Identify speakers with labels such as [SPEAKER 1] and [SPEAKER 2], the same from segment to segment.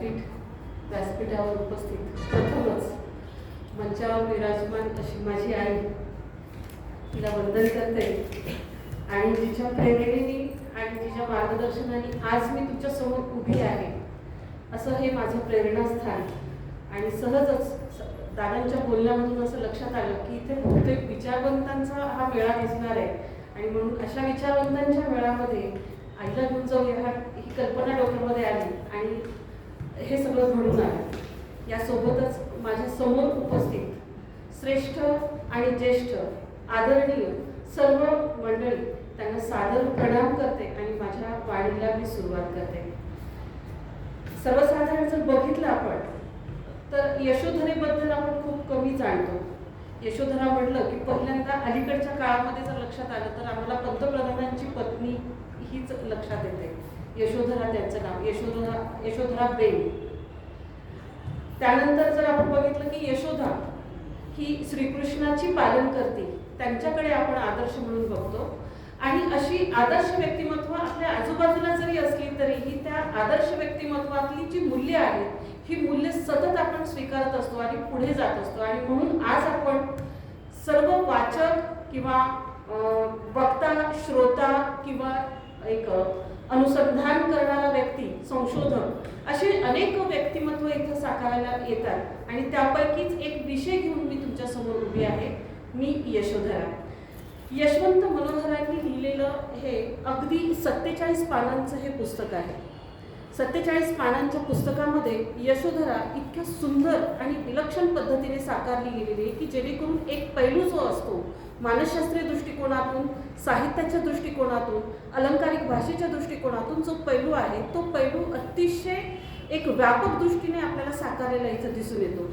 [SPEAKER 1] व्यासपीठावर उपस्थित प्रथमच मंचावर विराजमान अशी माझी आई, तिला वंदन करते आणि तिच्या प्रेरणेने आणि तिच्या मार्गदर्शनाने आज मी तुमच्या समोर उभी आहे, असं हे माझं प्रेरणास्थान. आणि सहजच दादांच्या बोलण्यामधून असं लक्षात आलं की इथे बहुतेक विचारवंतांचा हा मेळा दिसणार आहे आणि म्हणून अशा विचारवंतांच्या मेळामध्ये आईला घेऊन जाऊया ही कल्पना डोक्यामध्ये आली आणि हे सगळं घडून आलं. यासोबतच माझ्या समोर उपस्थित श्रेष्ठ आणि ज्येष्ठ आदरणीय सर्व मंडळी, त्यांना सादर प्रणाम करते आणि माझ्या वाणीला मी सुरुवात करते. सर्वसाधारण जर बघितलं आपण तर यशोधरेबद्दल आपण खूप कमी जाणतो. यशोधरा म्हटलं की पहिल्यांदा अलीकडच्या काळामध्ये जर लक्षात आलं तर आम्हाला पंतप्रधानांची पत्नी हीच लक्षात येते. यशोधरा त्यांचं नाव, यशोधराबेन. त्यानंतर जर आपण बघितलं की यशोदा ही श्रीकृष्णाची पालन करते, त्यांच्याकडे आपण आदर्श म्हणून बघतो. आणि अशी आदर्श व्यक्तिमत्व आपल्या आजूबाजूला जरी असली तरीही त्या आदर्श व्यक्तिमत्वातली जी मूल्य आहेत ही मूल्य सतत आपण स्वीकारत असतो आणि पुढे जात असतो. आणि म्हणून आज आपण सर्व वाचक किंवा वक्ता, श्रोता किंवा एक अनुसंधान करणारा व्यक्ती, संशोधक, असे अनेक व्यक्तिमत्व इथं साकारायला येतात आणि त्यापैकीच एक विषय घेऊन मी तुमच्या समोर उभी आहे. मी यशोधरा. यशवंत मनोहरांनी लिहिलेलं हे अगदी 47 पानांचं हे पुस्तक आहे. 47 पानांच्या पुस्तकामध्ये यशोधरा इतक्या सुंदर आणि विलक्षण पद्धतीने साकारली गेलेली आहे की जेणेकरून एक पैलू जो असतो मानसशास्त्रीय दृष्टिकोनातून, साहित्याच्या दृष्टिकोनातून, अलंकारिक भाषेच्या दृष्टिकोनातून जो पैलू आहे तो पैलू अतिशय एक व्यापक दृष्टीने आपल्याला साकारलेला इथं दिसून येतो.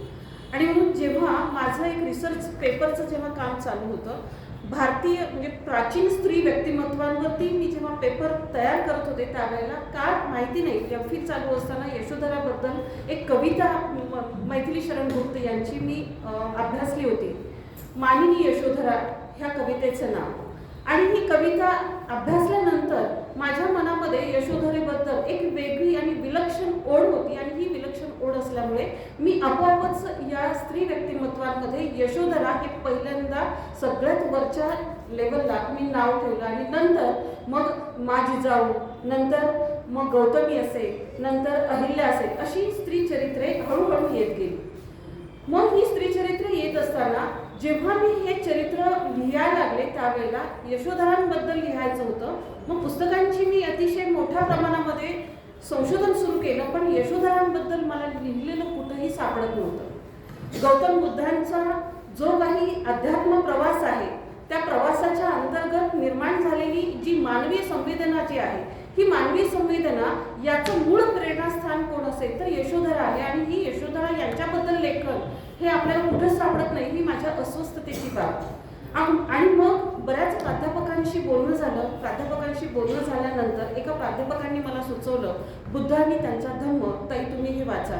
[SPEAKER 1] आणि म्हणून जेव्हा माझं एक रिसर्च पेपरचं जेव्हा काम चालू होतं, भारतीय म्हणजे प्राचीन स्त्री व्यक्तिमत्वांवरती मी जेव्हा पेपर तयार करत होते त्यावेळेला का माहिती नाही, एम.फिल चालू असताना यशोधराबद्दल एक कविता मैथिली शरण गुप्त यांची मी अभ्यासली होती. मानिनी यशोधरा ह्या कवितेचं नाव. आणि ही कविता अभ्यासल्यानंतर माझ्या मनामध्ये यशोधरेबद्दल एक वेगळी आणि विलक्षण ओढ होती. आणि ही विलक्षण ओढ असल्यामुळे मी आपोआपच या स्त्री व्यक्तिमत्वांमध्ये यशोधरा हे पहिल्यांदा सगळ्यात वरच्या लेवलला मी नाव ठेवलं. आणि नंतर मग मा जिजाऊ, नंतर मग गौतमी असेल, नंतर अहिल्या असेल, अशी स्त्री चरित्रे हळूहळू येत गेली. मग ही स्त्री चरित्रे येत असताना जेव्हा मी हे चरित्र लिहायला लागले त्यावेळेला यशोधरांबद्दल लिहायचं होतं. मग पुस्तकांची मी अतिशय मोठ्या प्रमाणामध्ये संशोधन सुरू केलं, पण यशोधरांबद्दल मला लिहिलेलं कुठंही सापडत नव्हतं. गौतम बुद्धांचा जो काही अध्यात्म प्रवास आहे त्या प्रवासाच्या अंतर्गत निर्माण झालेली जी मानवीय संवेदना जी आहे, ही मानवी संवेदना याचं मूळ प्रेरणास्थान कोण असेल तर यशोधरा आहे. आणि ही यशोधरा यांच्याबद्दल लेखन हे आपल्याला कुठंच सापडत नाही, ही माझ्या अस्वस्थतेची बाब. आणि मग बऱ्याच प्राध्यापकांशी बोलणं झालं. प्राध्यापकांशी बोलणं झाल्यानंतर एका प्राध्यापकांनी मला सुचवलं, बुद्धांनी त्यांचा धम्म, ताई तुम्ही हे वाचा.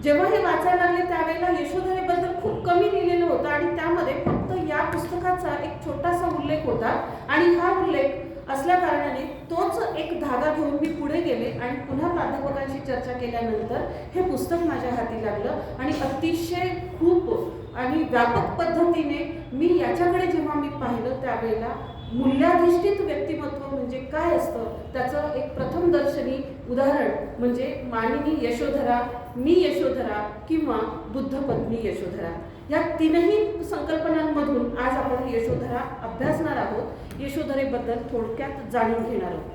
[SPEAKER 1] जेव्हा हे वाचायला लागले त्यावेळेला यशोधरेबद्दल खूप कमी लिहिलेलं होतं आणि त्यामध्ये फक्त या पुस्तकाचा एक छोटासा उल्लेख होता. आणि हा उल्लेख असल्या कारणाने तोच एक धागा घेऊन मी पुढे गेले आणि पुन्हा प्राध्यापकांशी चर्चा केल्यानंतर हे पुस्तक माझ्या हाती लागलं. आणि अतिशय खूप आणि व्यापक पद्धतीने मी याच्याकडे जेव्हा मी पाहिलं त्यावेळेला मूल्याधिष्ठित व्यक्तिमत्व म्हणजे काय असतं त्याचं एक प्रथमदर्शनी उदाहरण म्हणजे मानिनी यशोधरा, मी यशोधरा किंवा बुद्धपत्नी यशोधरा, या तीनही संकल्पनांमधून आज आपण यशोधरा अभ्यासणार आहोत. यशोधरेबद्दल थोडक्यात जाणून घेणार आहोत.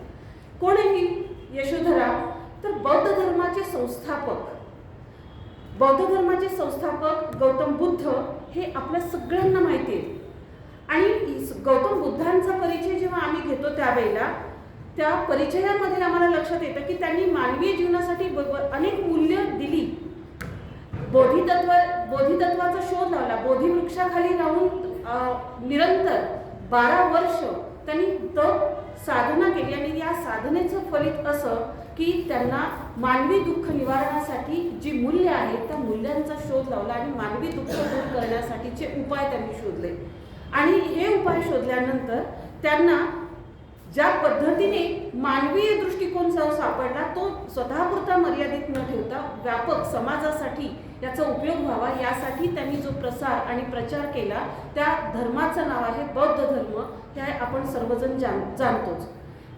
[SPEAKER 1] कोण आहे ही यशोधरा तर बौद्ध धर्माचे संस्थापक. बौद्ध धर्माचे संस्थापक गौतम बुद्ध हे आपल्या सगळ्यांना माहिती आहे. आणि गौतम बुद्धांचा परिचय जेव्हा आम्ही घेतो त्यावेळेला त्या परिचयामध्ये आम्हाला लक्षात येतं की त्यांनी मानवीय जीवनासाठी अनेक मूल्य दिली. बोधितत्वाचा शोध लावला. बोधिवृक्षाखाली राहून निरंतर 12 वर्ष त्यांनी साधना केली. आणि या साधनेचं फलित असं की त्यांना मानवी दुःख निवारणासाठी जी मूल्य आहेत त्या मूल्यांचा शोध लावला आणि मानवी दुःख दूर करण्यासाठीचे उपाय त्यांनी शोधले. आणि हे उपाय शोधल्यानंतर त्यांना ज्या पद्धतीने मानवीय दृष्टिकोन जो सापडला तो स्वतःपुरता मर्यादित न ठेवता व्यापक समाजासाठी याचा उपयोग व्हावा यासाठी त्यांनी जो प्रसार आणि प्रचार केला त्या धर्माचं नाव आहे बौद्ध धर्म, हे आपण सर्वजण जाणतोच.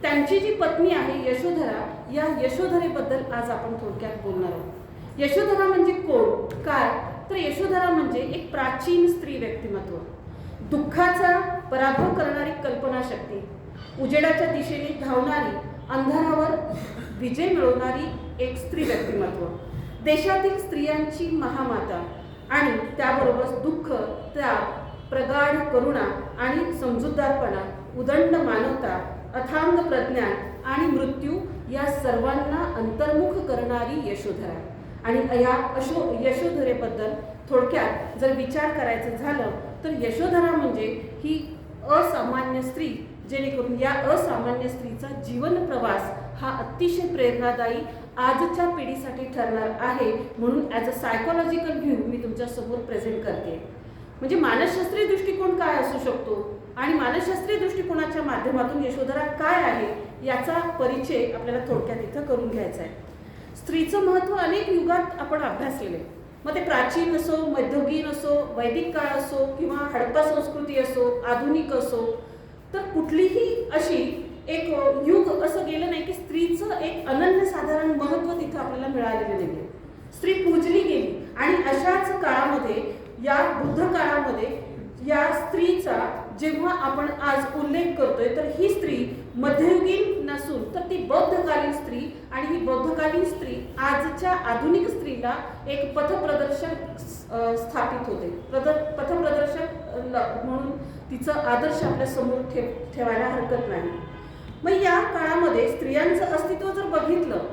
[SPEAKER 1] त्यांची जी पत्नी आहे यशोधरा, या यशोधरेबद्दल आज आपण थोडक्यात बोलणार आहोत. यशोधरा म्हणजे कोण, काय? तर यशोधरा म्हणजे एक प्राचीन स्त्री व्यक्तिमत्व, दुःखाचा पराभव करणारी कल्पनाशक्ती, उजेडाच्या दिशेने धावणारी, अंधारावर विजय मिळवणारी एक स्त्री व्यक्तिमत्व, देशातील स्त्रियांची महामाता आणि त्याबरोबर दुःख, त्याग, प्रगाढ करुणा आणि समजूतदारपणा, उदंड मानवता, अथांग प्रज्ञान आणि मृत्यू या सर्वांना अंतर्मुख करणारी यशोधरा. आणि या यशोधरेबद्दल थोडक्यात जर विचार करायचं झालं तर यशोधरा म्हणजे ही असामान्य स्त्री, जेणेकरून या असामान्य स्त्रीचा जीवन प्रवास हा अतिशय प्रेरणादायी आजच्या पिढीसाठी ठरणार आहे. म्हणून ॲज अ सायकोलॉजिकल व्ह्यू मी तुमच्यासमोर प्रेझेंट करते. म्हणजे मानसशास्त्रीय दृष्टिकोन काय असू शकतो आणि मानसशास्त्रीय दृष्टिकोनाच्या माध्यमातून यशोधरा काय आहे याचा परिचय आपल्याला थोडक्यात इथं करून घ्यायचा आहे. स्त्रीचं महत्त्व अनेक युगात आपण अभ्यासलेले, मग ते प्राचीन असो, मध्ययुगीन असो, वैदिक काळ असो किंवा हडप्पा संस्कृती असो, आधुनिक असो, तर कुठलीही अशी एक युग असं गेलं नाही की स्त्रीचं एक अनन्यसाधारण महत्त्व तिथं आपल्याला मिळालेलं नाही. स्त्री पूजली गेली आणि अशाच काळामध्ये, या बुद्ध काळामध्ये या स्त्रीचा जेव्हा आपण आज उल्लेख करतोय तर ही स्त्री मध्ययुगीन नसून तर ती बौद्धकालीन स्त्री, आणि ही बौद्धकालीन स्त्री आजच्या आधुनिक स्त्रीला एक पथप्रदर्शक स्थापित होते. पथप्रदर्शक म्हणून तिचा आदर्श आपल्या समोर ठेवायला हरकत नाही. मग या काळामध्ये स्त्रियांचं अस्तित्व जर बघितलं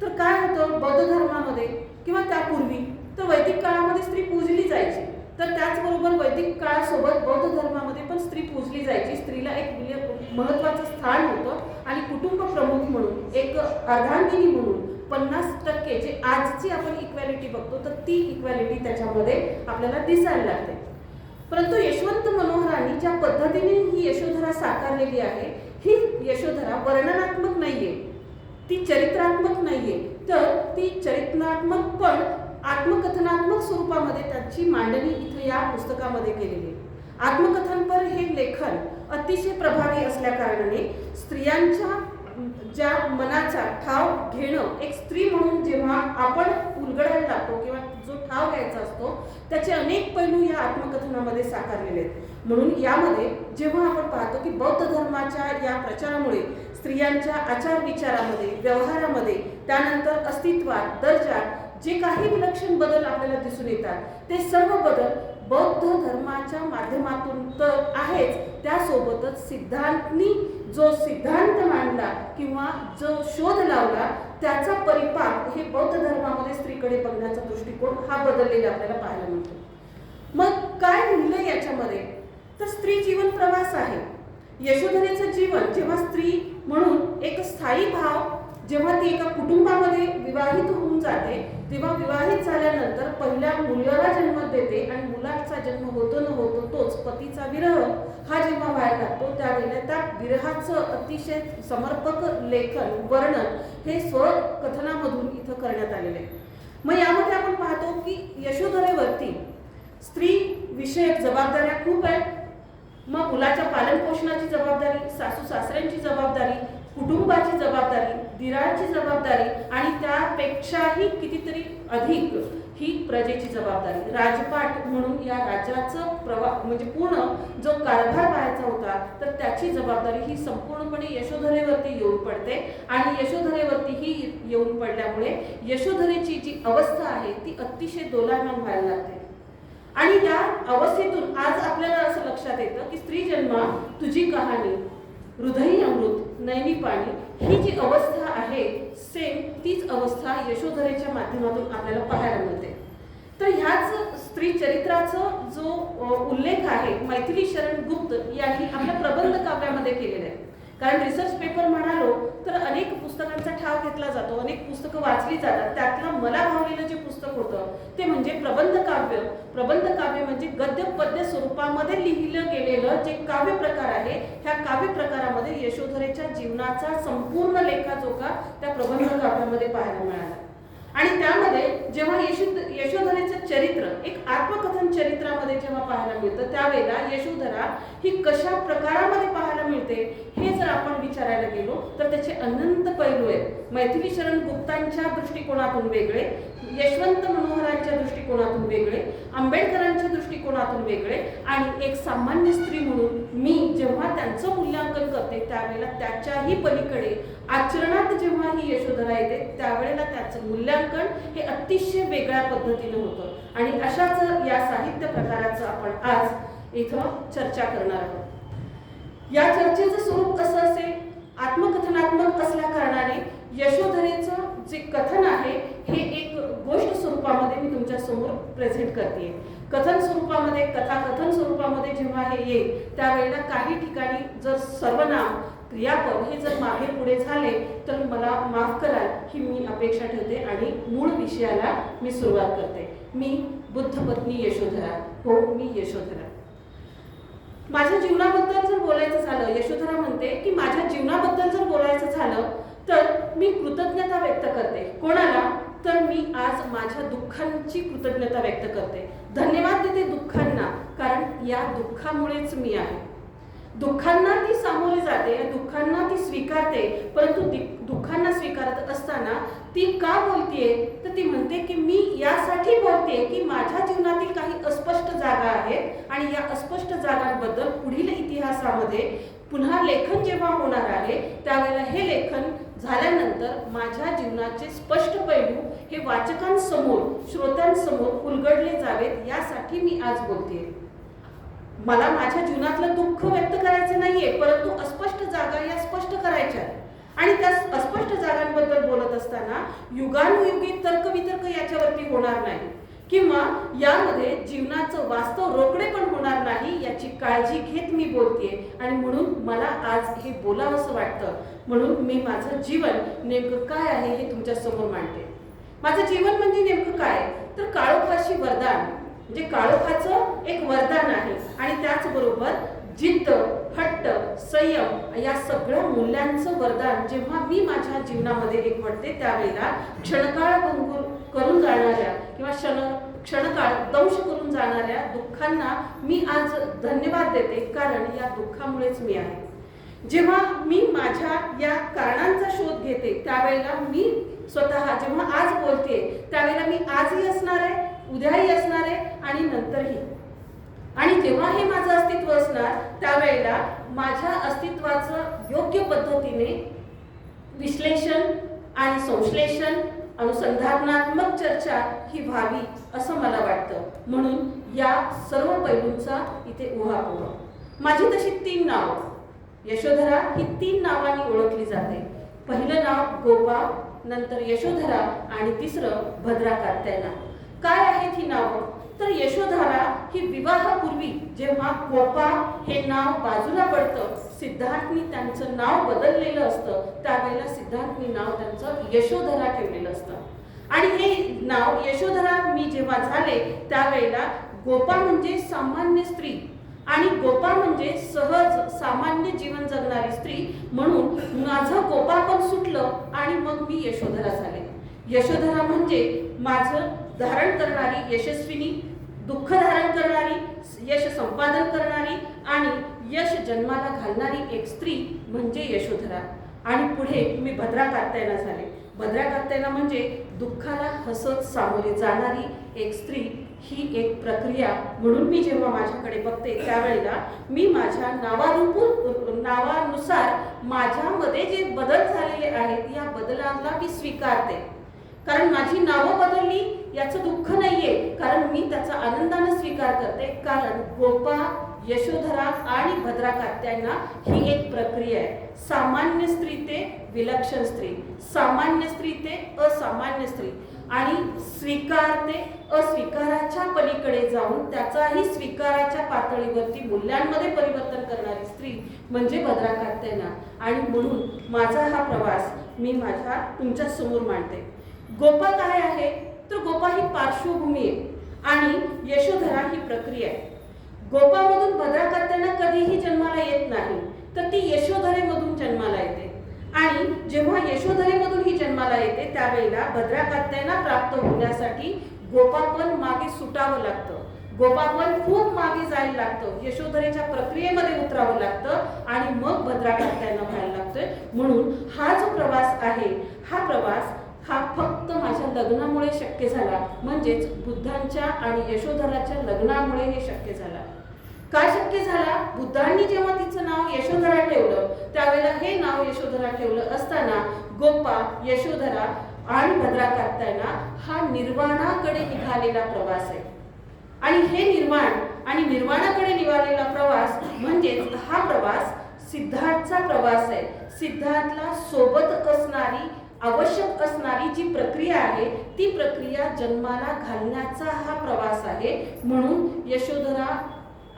[SPEAKER 1] तर काय होतं, बौद्ध धर्मामध्ये किंवा त्यापूर्वी तर वैदिक काळामध्ये स्त्री पूजली जायची, तर त्याचबरोबर वैदिक काळासोबत बौद्ध धर्मामध्ये पण स्त्री पूजली जायची. स्त्रीला एक महत्त्वाचं स्थान होतं आणि कुटुंब प्रमुख म्हणून, एक अर्धांगिनी म्हणून 50% जे आजची आपण इक्वॅलिटी बघतो तर ती इक्वॅलिटी त्याच्यामध्ये आपल्याला दिसायला लागते. परंतु यशवंत मनोहरांनी ज्या पद्धतीने ही यशोधरा साकारलेली आहे, ही यशोधरा वर्णनात्मक नाहीये, ती चरित्रात्मक नाहीये, तर ती चरित्रात्मक पण आत्मकथनात्मक स्वरूपामध्ये त्याची मांडणी इथं या पुस्तकामध्ये केलेली आहे. आत्मकथनपर हे लेखन अतिशय प्रभावी असल्या कारणाने स्त्रियांच्या ज्या मनाचा ठाव घेणं, एक स्त्री म्हणून जेव्हा आपण उलगडायला लागतो किंवा जो ठाव घ्यायचा असतो त्याचे अनेक पैलू या आत्मकथनामध्ये साकारलेले आहेत. म्हणून यामध्ये जेव्हा आपण पाहतो की बौद्ध धर्माच्या या प्रचारामुळे स्त्रियांच्या आचार विचारामध्ये, व्यवहारामध्ये, त्यानंतर अस्तित्वात, दर्जात जे काही विलक्षण बदल आपल्याला दिसून येतात ते सर्व बदल बौद्ध धर्माच्या माध्यमातून तर आहेच, त्यासोबतच सिद्धांतनी जो सिद्धांत मांडला किंवा जो शोध लावला त्याचा परिपाक हे बौद्ध धर्मामध्ये स्त्रीकडे बघण्याचा दृष्टिकोन हा बदललेला आपल्याला पाहायला मिळतो. मग काय म्हणलं याच्यामध्ये, तर स्त्री जीवन प्रवास आहे. यशोधरेचं जीवन जेव्हा स्त्री म्हणून एक स्थायी भाव, जेव्हा ती एका कुटुंबामध्ये विवाहित होऊन जाते, तेव्हा विवाहित झाल्यानंतर पहिल्या मुलाला जन्म देते आणि मुलाचा जन्म होतो न होतो तोच पतीचा विरह हा जेव्हा व्हायला लागतो त्यावेळेला त्या विरहाचं अतिशय समर्पक लेखन, वर्णन हे स्वकथनामधून इथं करण्यात आलेलं आहे. मग यामध्ये आपण पाहतो की यशोधरेवरती स्त्री विषयक जबाबदाऱ्या खूप आहेत. मग मुलाच्या पालनपोषणाची जबाबदारी, सासू सासऱ्यांची जबाबदारी, कुटुंबाची जबाबदारी, दिराची जबाबदारी आणि त्यापेक्षाही कितीतरी अधिक ही प्रजेची जबाबदारी. राजपाट म्हणून या राज्याचं म्हणजे पूर्ण जो कारभार पाहायचा होता तर त्याची जबाबदारी ही संपूर्णपणे यशोधरेवरती येऊन पडते. आणि यशोधरेवरती ही येऊन पडल्यामुळे यशोधरेची जी अवस्था आहे ती अतिशय दोलायमान व्हायला लागते. आणि या अवस्थेतून आज आपल्याला असं लक्षात येतं की स्त्री जन्मा तुझी कहाणी, हृदयी अमृत, नैनी पाणी, ही जी अवस्था आहे सेम तीच अवस्था यशोधरेच्या माध्यमातून आपल्याला पाहायला मिळते. तर ह्याच स्त्री चरित्राचा जो उल्लेख आहे मैथिली शरण गुप्त यांनी आपल्या प्रबंध काव्यामध्ये केलेला आहे. कारण रिसर्च पेपर म्हणालो तर अनेक पुस्तकांचा ठाव घेतला जातो, अनेक पुस्तकं वाचली जातात. त्यातलं मला भावलेलं जे पुस्तक होतं ते म्हणजे प्रबंध काव्य. प्रबंध काव्य म्हणजे गद्य पद्य स्वरूपामध्ये लिहिलं गेलेलं जे काव्य प्रकार आहे, ह्या काव्य प्रकारामध्ये यशोधरेच्या जीवनाचा संपूर्ण लेखाजोखा त्या प्रबंध काव्यामध्ये पाहायला मिळाला. आणि त्यामध्ये जेव्हा यशोधरेचं चरित्र एक आत्मकथन चरित्रामध्ये जेव्हा पाहायला मिळतं, त्यावेळेला यशोधरा ही कशा प्रकारामध्ये पाहायला मिळते हे जर आपण विचारायला गेलो तर त्याचे अनंत पैलू आहेत. मैथिली शरण गुप्तांच्या दृष्टिकोनातून वेगळे, यशवंत मनोहरांच्या दृष्टिकोनातून वेगळे, आंबेडकरांच्या दृष्टिकोनातून वेगळे, आणि एक सामान्य स्त्री म्हणून मी जेव्हा त्यांचं मूल्यांकन करते त्यावेळेला त्याच्याही पलीकडे आचरणात जेव्हा ही यशोधरा येते त्यावेळेला त्याचं मूल्यांकन हे अतिशय वेगळ्या पद्धतीनं होतं. आणि अशाच या साहित्य प्रकाराचं आपण आज इथं चर्चा करणार आहोत. या चर्चेचं स्वरूप कसं असेल? आत्मकथनात्मक असल्या कारणाने यशोधरेचं जे कथन आहे हे एक गोष्ट स्वरूपामध्ये मी तुमच्या समोर प्रेझेंट करते. कथन स्वरूपामध्ये, कथाकथन स्वरूपामध्ये जेव्हा हे येईल त्यावेळेला काही ठिकाणी जर सर्वनाम क्रियापद हे जर मागे पुढे झाले तर मला माफ कराल ही मी अपेक्षा ठेवते आणि मूळ विषयाला मी सुरुवात करते. मी बुद्धपत्नी यशोधरा. हो, मी यशोधरा. माझ्या जीवनाबद्दल जर बोलायचं झालं, यशोधरा म्हणते की माझ्या जीवनाबद्दल जर बोलायचं झालं तर मी कृतज्ञता व्यक्त करते. कोणाला? तर मी आज माझ्या दुःखांची कृतज्ञता व्यक्त करते. धन्यवाद देते दुःखांना, कारण या दुःखामुळेच मी आहे. दुःखांना ती सामोरे जाते, दुःखांना ती स्वीकारते, परंतु दुःखांना स्वीकारत असताना ती का बोलतेय तर ती म्हणते की मी यासाठी बोलते की माझ्या जीवनातील काही अस्पष्ट जागा आहेत आणि या अस्पष्ट जागांबद्दल पुढील इतिहासामध्ये पुन्हा लेखन जेव्हा होणार आहे त्यावेळेला हे लेखन झाल्यानंतर माझ्या जीवनाचे स्पष्ट पैलू हे वाचकांसमोर, श्रोत्यांसमोर उलगडले जावेत, यासाठी मी आज बोलते. मला माझ्या जीवनातलं दुःख व्यक्त करायचं नाहीये, परंतु अस्पष्ट जागा या स्पष्ट करायच्या. आणि त्या अस्पष्ट जागांबद्दल बोलत असताना युगानुयुगी तर्कवितर्क याच्यावरती होणार नाही किंवा यामध्ये जीवनाचं वास्तव रोकडे पण होणार नाही याची काळजी घेत मी बोलतेय. आणि म्हणून मला आज हे बोलावंसं वाटतं. म्हणून मी माझं जीवन नेमकं काय आहे हे तुमच्या समोर मांडते. माझं जीवन म्हणजे नेमकं काय तर काळोखाशी वरदान, म्हणजे काळोखाचं एक वरदान आहे आणि त्याचबरोबर जिद्द, हट्ट, संयम या सगळ्या मूल्यांचं वरदान जेव्हा मी माझ्या जीवनामध्ये एकवटते त्यावेळेला क्षणकाळ भंगूर करून जाणाऱ्या किंवा क्षणकाळ दंश करून जाणाऱ्या दुःखांना मी आज धन्यवाद देते, कारण या दुःखामुळेच मी आहे. जेव्हा मी माझ्या या कारणांचा शोध घेते त्यावेळेला मी स्वतः जेव्हा आज बोलते त्यावेळेला मी आजही असणार आहे, उद्याही असणार आहे आणि नंतरही. आणि जेव्हा हे माझं अस्तित्व असणार त्यावेळेला माझ्या अस्तित्वाचं योग्य पद्धतीने विश्लेषण आणि संश्लेषण, अनुसंधानात्मक चर्चा ही व्हावी असं मला वाटतं. म्हणून या सर्व पैलूंचा इथे उहापोह. माझी तशी 3 नावं, यशोधरा ही 3 नावांनी ओळखली जाते. पहिलं नाव गोपा, नंतर यशोधरा आणि तिसरं भद्रा कात्यायना. काय आहेत ही नावं तर यशोधरा ही विवाहापूर्वी जेव्हा गोपा हे नाव बाजूला पडतं, सिद्धार्थनी त्यांचं नाव बदललेलं असतं, त्यावेळेला सिद्धार्थनी नाव त्यांचं यशोधरा ठेवलेलं असतं. आणि हे नाव यशोधरा मी जेव्हा झाले त्यावेळेला गोपा म्हणजे सामान्य स्त्री आणि गोपा म्हणजे सहज सामान्य जीवन जगणारी स्त्री, म्हणून माझं गोपा पण सुटलं आणि मग मी यशोधरा झाले. यशोधरा म्हणजे माझं धारण करणारी यशस्विनी, दुःख धारण करणारी, यश संपादन करणारी आणि यश जन्माला घालणारी एक स्त्री म्हणजे यशोधरा. आणि पुढे मी भद्रा कात्यायना झाले. भद्रा कात्यायना म्हणजे दुःखाला हसत सामोरे जाणारी एक स्त्री. ही एक प्रक्रिया म्हणून मी जेव्हा माझ्याकडे बघते त्यावेळेला मी माझ्या नावानुसार माझ्यामध्ये जे बदल झालेले आहेत या बदलांना मी स्वीकारते. कारण माझी नावं बदलली याचं दुःख नाहीये, कारण मी त्याचा आनंदाने स्वीकार करते. कारण गोपा, यशोधरा आणि भद्रा कात्यायना ही एक प्रक्रिया आहे. सामान्य स्त्री ते विलक्षण स्त्री, सामान्य स्त्री ते असामान्य स्त्री. आणि स्वीकार ते अस्वीकाराच्या पलीकडे जाऊन त्याचाही स्वीकाराच्या पातळीवरती मूल्यांमध्ये परिवर्तन करणारी स्त्री म्हणजे भद्रा कात्यायना. आणि म्हणून माझा हा प्रवास मी माझ्या तुमच्या समोर मांडते. गोपा काय आहे तर गोपा ही पार्श्वभूमी आहे आणि यशोधरा ही प्रक्रिया आहे. गोपामधून भद्रा कात्यायना कधीही जन्माला येत नाही, तर ती यशोधरेमधून जन्माला येते. आणि जेव्हा यशोधरेमधून ही जन्माला येते त्यावेळेला भद्रा कात्यायना प्राप्त होण्यासाठी गोपापन मागे सुटावं लागतं. गोपापन खूप मागे जायला लागतं, यशोधरेच्या प्रक्रियेमध्ये उतरावं लागतं आणि मग भद्रा कात्यायना व्हायला लागतोय. म्हणून हा जो प्रवास आहे हा प्रवास हा फक्त माझ्या लग्नामुळे शक्य झाला, म्हणजेच बुद्धांच्या आणि यशोधराच्या लग्नामुळे हे शक्य झाला. काय शक्य झाला? बुद्धांनी जेव्हा तिचं नाव यशोधरा ठेवलं त्यावेळेला हे नाव यशोधरा ठेवलं असताना गोपा, यशोधरा आणि भद्रा कात्यायना हा निर्वाणाकडे निघालेला प्रवास आहे. आणि हे निर्वाण आणि निर्वाणाकडे निघालेला प्रवास म्हणजेच हा प्रवास सिद्धार्थचा प्रवास आहे. सिद्धार्थला सोबत असणारी आवश्यक असणारी जी प्रक्रिया आहे ती प्रक्रिया जन्माला घालण्याचा हा प्रवास आहे. म्हणून यशोधरा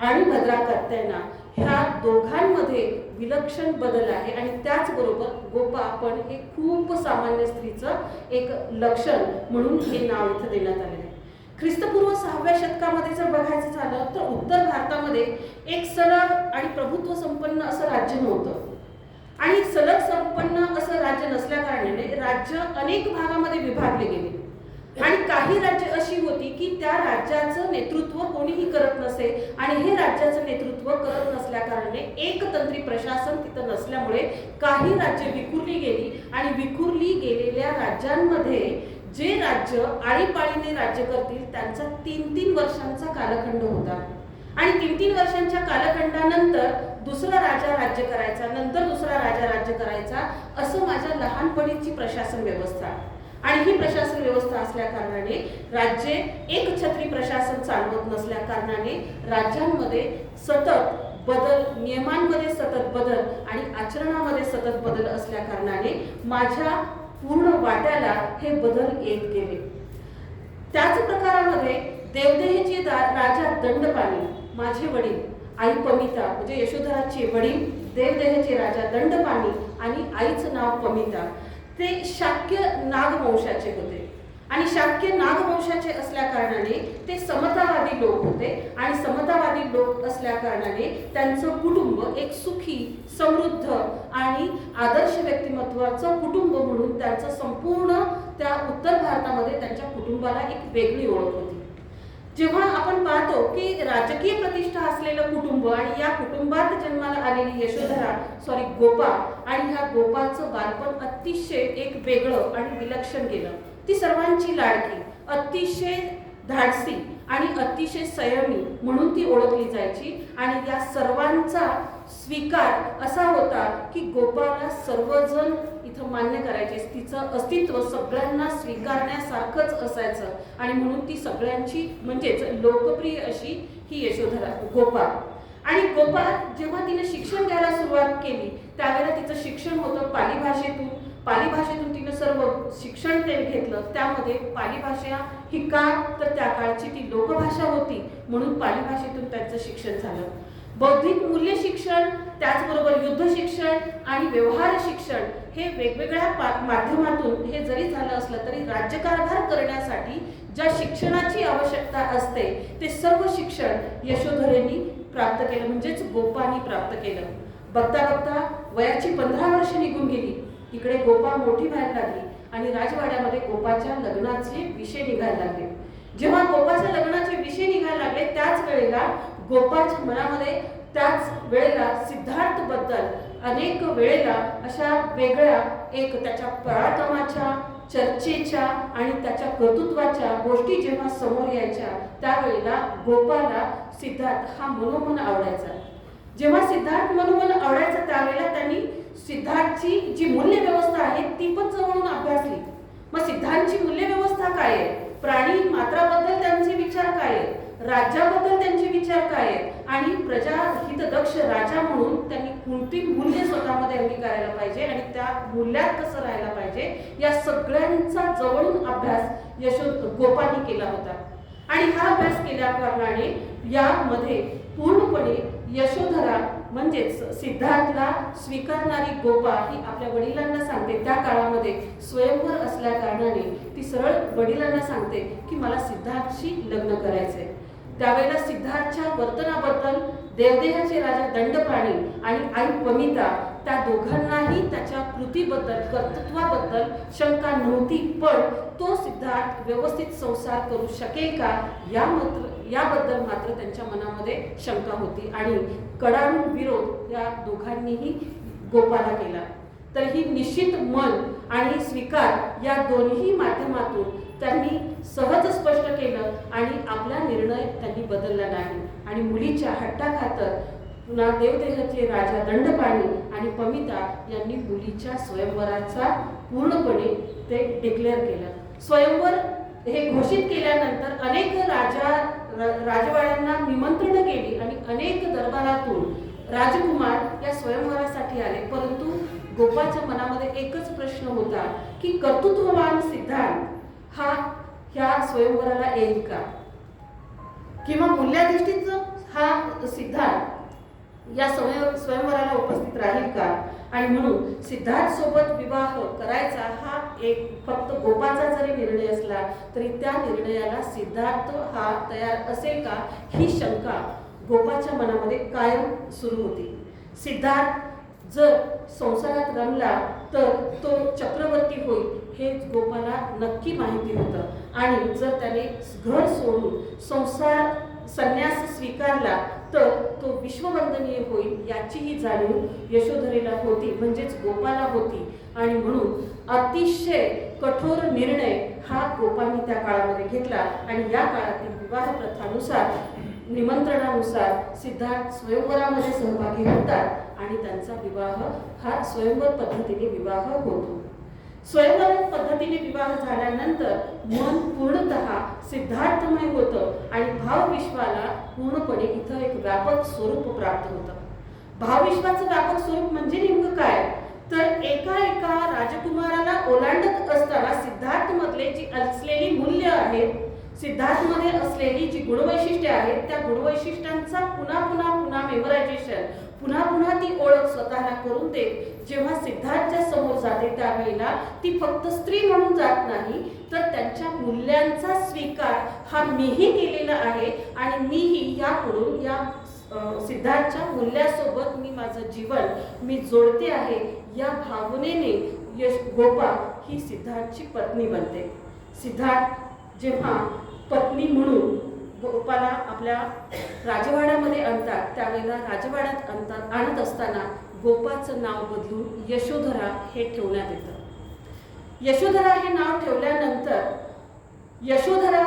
[SPEAKER 1] आणि भद्रा कात्यायना ह्या दोघांमध्ये विलक्षण बदल आहे. आणि त्याचबरोबर गोपापन हे खूप सामान्य स्त्रीचं एक लक्षण म्हणून हे नाव इथं देण्यात आलेलं आहे. ख्रिस्तपूर्व 6व्या शतकामध्ये जर बघायचं झालं तर उत्तर भारतामध्ये एक सलग आणि प्रभुत्व संपन्न असं राज्य नव्हतं. आणि सलग संपन्न असं राज्य नसल्या कारणाने राज्य अनेक भागामध्ये विभागले गेले. आणि काही राज्य अशी होती की त्या राज्याचं नेतृत्व कोणीही करत नसे आणि हे राज्याचं नेतृत्व करत नसल्या कारणाने एकतंत्री प्रशासन तिथं नसल्यामुळे काही राज्य विखुरली गेली. आणि विखुरली गेलेल्या राज्यांमध्ये जे राज्य आळीपाळीने राज्य करतील त्यांचा 3-3 वर्षांचा कालखंड होता. आणि 3-3 वर्षांच्या कालखंडानंतर दुसरा राजा राज्य करायचा, नंतर दुसरा राजा राज्य करायचा, असं माझ्या लहानपणीची प्रशासन व्यवस्था. आणि ही प्रशासन व्यवस्था असल्या कारणाने राज्य एक छत्री प्रशासन चालवत नसल्या कारणाने राज्यांमध्ये सतत बदल, नियमांमध्ये सतत बदल आणि आचरणामध्ये सतत बदल असल्या कारणाने माझ्या पूर्ण वाट्याला हे बदल येत गेले. त्याच प्रकारामध्ये देवदेहचे राजा दंडपाणी, माझे वडील आई पमिता म्हणजे यशोधराचे वडील देवदेहचे राजा दंडपाणी आणि आईचं नाव पमिता, ते शाक्य नागवंशाचे होते. आणि शाक्य नागवंशाचे असल्या कारणाने ते समतावादी लोक होते. आणि समतावादी लोक असल्या कारणाने त्यांचं कुटुंब एक सुखी, समृद्ध आणि आदर्श व्यक्तिमत्वाचं कुटुंब म्हणून त्यांचं संपूर्ण त्या उत्तर भारतामध्ये त्यांच्या कुटुंबाला एक वेगळी ओळख होती. जेव्हा आपण पाहतो की राजकीय प्रतिष्ठा असलेलं कुटुंब आणि या कुटुंबात जन्माला आलेली गोपा आणि ह्या गोपाचं बालपण अतिशय एक वेगळं आणि विलक्षण गेलं. ती सर्वांची लाडकी, अतिशय धाडसी आणि अतिशय संयमी म्हणून ती ओळखली जायची. आणि या सर्वांचा स्वीकार असा होता की गोपाला सर्वजण इथं मान्य करायचे, तिचं अस्तित्व सगळ्यांना स्वीकारण्यासारखंच असायचं. आणि म्हणून ती सगळ्यांची म्हणजेच लोकप्रिय अशी ही यशोधरा गोपा. आणि गोपा जेव्हा तिने शिक्षण घ्यायला सुरुवात केली त्यावेळेला तिचं शिक्षण होतं पाली भाषेतून. पाली भाषेतून तिने सर्व शिक्षण ते घेतलं. त्यामध्ये पाली भाषा ही का तर त्या काळची ती लोकभाषा होती म्हणून पाली भाषेतून त्यांचं शिक्षण झालं. बौद्धिक मूल्य शिक्षण, त्याचबरोबर युद्ध शिक्षण आणि व्यवहार शिक्षण हे वेगवेगळ्या माध्यमातून हे जरी झालं असलं तरी राज्यकारभार करण्यासाठी ज्या शिक्षणाची आवश्यकता असते ते सर्व शिक्षण यशोधरेंनी प्राप्त केलं, म्हणजेच गोपांनी प्राप्त केलं. बघता बघता वयाची 15 वर्ष निघून गेली. इकडे गोपा मोठी व्हायला लागली आणि राजवाड्यामध्ये गोपाच्या लग्नाचे विषय निघायला लागले. जेव्हा गोपाच्या लग्नाचे विषय निघायला लागले त्याच वेळेला गोपाच्या मनामध्ये त्याच वेळेला सिद्धार्थ बद्दल अनेक वेळेला अशा वेगळ्या एक त्याच्या पराक्रमाच्या, चर्चेच्या आणि त्याच्या कर्तृत्वाच्या गोष्टी जेव्हा समोर यायच्या त्यावेळेला गोपाला सिद्धार्थ हा मनोमन आवडायचा. जेव्हा सिद्धार्थ मनोमन आवडायचा त्यावेळेला त्यांनी सिद्धार्थची जी मूल्य व्यवस्था आहे ती पण जवळून अभ्यासली. मग सिद्धार्थची मूल्य व्यवस्था काय आहे, प्राणी मात्राबद्दल त्यांचे विचार काय आहेत, राज्याबद्दल त्यांचे विचार काय आहेत आणि प्रजाहितदक्ष राजा म्हणून त्यांनी कोणती मूल्य स्वतःमध्ये अंगीकारायला पाहिजे आणि त्या मूल्यात कसं राहायला पाहिजे, या सगळ्यांचा जवळून अभ्यास गोपांनी केला होता. आणि हा अभ्यास केल्या कारणाने यामध्ये पूर्णपणे यशोधरा म्हणजेच सिद्धार्थला स्वीकारणारी गोपा ही आपल्या वडिलांना सांगते. त्या काळामध्ये स्वयंवर असल्या कारणाने ती सरळ वडिलांना सांगते की मला सिद्धार्थशी लग्न करायचंय. त्यावेळेला सिद्धार्थच्या वर्तनाबद्दल देवदेहाचे राजा दंडपाणी आणि आई पमिता त्या दोघांनाही त्याच्या कृतीबद्दल कर्तृत्वाबद्दल शंका नव्हती, पण तो सिद्धार्थ व्यवस्थित संसार करू शकेल का याबद्दल मात्र त्यांच्या मनामध्ये शंका होती आणि कडाडून विरोध या दोघांनीही गोपाला केला. तर ही निश्चित मन आणि स्वीकार या दोन्ही माध्यमातून त्यांनी सहज स्पष्ट केलं आणि आपला निर्णय त्यांनी बदलला नाही. आणि मुलीच्या हट्टाखातर पुन्हा देवदेहाचे राजा दंडपाणी आणि पमिता यांनी मुलीच्या स्वयंवराचा पूर्णपणे ते डिक्लेअर केलं. स्वयंवर हे घोषित केल्यानंतर अनेक राजवाड्यांना निमंत्रण केली आणि अनेक दरबारातून राजकुमार या स्वयंवरासाठी आले. परंतु गोपाच्या मनामध्ये एकच प्रश्न होता की कर्तृत्ववान सिद्धार्थ हा ह्या स्वयंवराला येईल का, किंवा मूल्याधिष्ठित हा सिद्धार्थ या स्वयंवराला उपस्थित राहील का. आणि म्हणून सिद्धार्थ सोबत विवाह करायचा हा एक फक्त गोपाचा जरी निर्णय असला तरी त्या निर्णयाला सिद्धार्थ हा तयार असेल का ही शंका गोपाच्या मनामध्ये कायम सुरू होती. सिद्धार्थ जर संसारात रमला तर तो चक्रवर्ती होईल हे गोपाला नक्की माहिती होतं आणि जर त्याने घर सोडून संन्यास स्वीकारला तर तो विश्ववंदनीय होईल याचीही जाणीव यशोधरेला होती, म्हणजेच गोपाला होती. आणि म्हणून अतिशय कठोर निर्णय हा गोपांनी त्या काळामध्ये घेतला आणि या काळातील विवाह प्रथानुसार निमंत्रणानुसार सिद्धार्थ स्वयंवरामध्ये सहभागी होतात आणि त्यांचा विवाह हा स्वयंवर पद्धतीने विवाह होतो. स्वयंवर पद्धतीने विवाह झाल्यानंतर मन पूर्णतः सिद्धार्थमय होतं आणि भावविश्वाला पूर्णपणे इथं एक व्यापक स्वरूप प्राप्त होतं. भावविश्वाचं व्यापक स्वरूप म्हणजे नेमकं काय, तर एका राजकुमाराला ओलांडत असताना सिद्धार्थ मधले जी असलेली मूल्य आहेत, सिद्धार्थ मध्ये असलेली जी गुणवैशिष्ट्ये आहेत, त्या गुणवैशिष्ट्यांचा पुन्हा मेमरायझेशन, पुन्हा ती ओळख स्वतःला करून देत जेव्हा सिद्धार्थच्या समोर जाते त्यावेळेला ती फक्त स्त्री म्हणून जात नाही, तर त्यांच्या मूल्यांचा स्वीकार हा मीही केलेला आहे आणि मीही याकडून या सिद्धार्थच्या मूल्यासोबत मी माझं जीवन मी जोडते आहे या भावनेने गोपा ही सिद्धार्थची पत्नी बनते. सिद्धार्थ जेव्हा पत्नी म्हणून गोपाला आपल्या राजवाड्यामध्ये आणतात त्यावेळेला राजवाड्यात आणत असताना गोपाचं नाव बदलून यशोधरा हे ठेवण्यात येतं. यशोधरा हे नाव ठेवल्यानंतर यशोधरा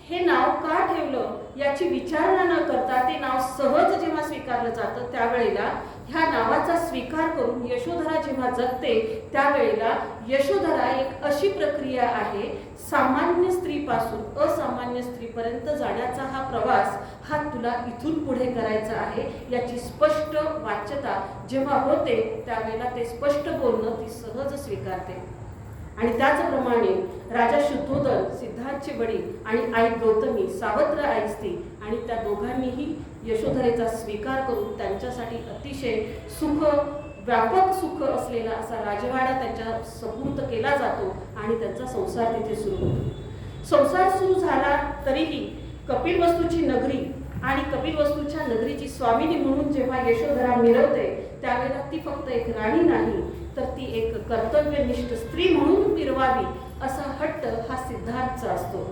[SPEAKER 1] हे नाव का ठेवलं याची विचारणा न करता ते नाव सहज जेव्हा स्वीकारलं जातं त्यावेळेला ह्या नावाचा स्वीकार करून यशोधरा जेव्हा जगते त्यावेळेला यशोधरा एक अशी प्रक्रिया आहे, सामान्य स्त्रीपासून असामान्य स्त्रीपर्यंत जाण्याचा हा प्रवास हा तुला इथून पुढे करायचा आहे याची स्पष्ट वाच्यता जेव्हा होते त्यावेळेला ते स्पष्ट बोलणं ती सहज स्वीकारते. आणि त्याचप्रमाणे राजा शुद्धोदन सिद्धार्थचे वडील आणि आई गौतमी सावत्र आई असते आणि त्या दोघांनीही यशोधरेचा स्वीकार करून त्यांच्यासाठी अतिशय व्यापक सुख असलेला असा राजवाडा त्यांच्या सपूर्द केला जातो आणि त्यांचा संसार तिथे सुरू होतो. संसार सुरू झाला तरीही कपिलवस्तूची नगरी आणि कपिलवस्तूच्या नगरीची स्वामिनी म्हणून जेव्हा यशोधरा मिरवते त्यावेळेला ती फक्त एक राणी नाही तर ती एक कर्तव्यनिष्ठ स्त्री म्हणून मिरवावी असा हट्ट हा सिद्धार्थचा असतो.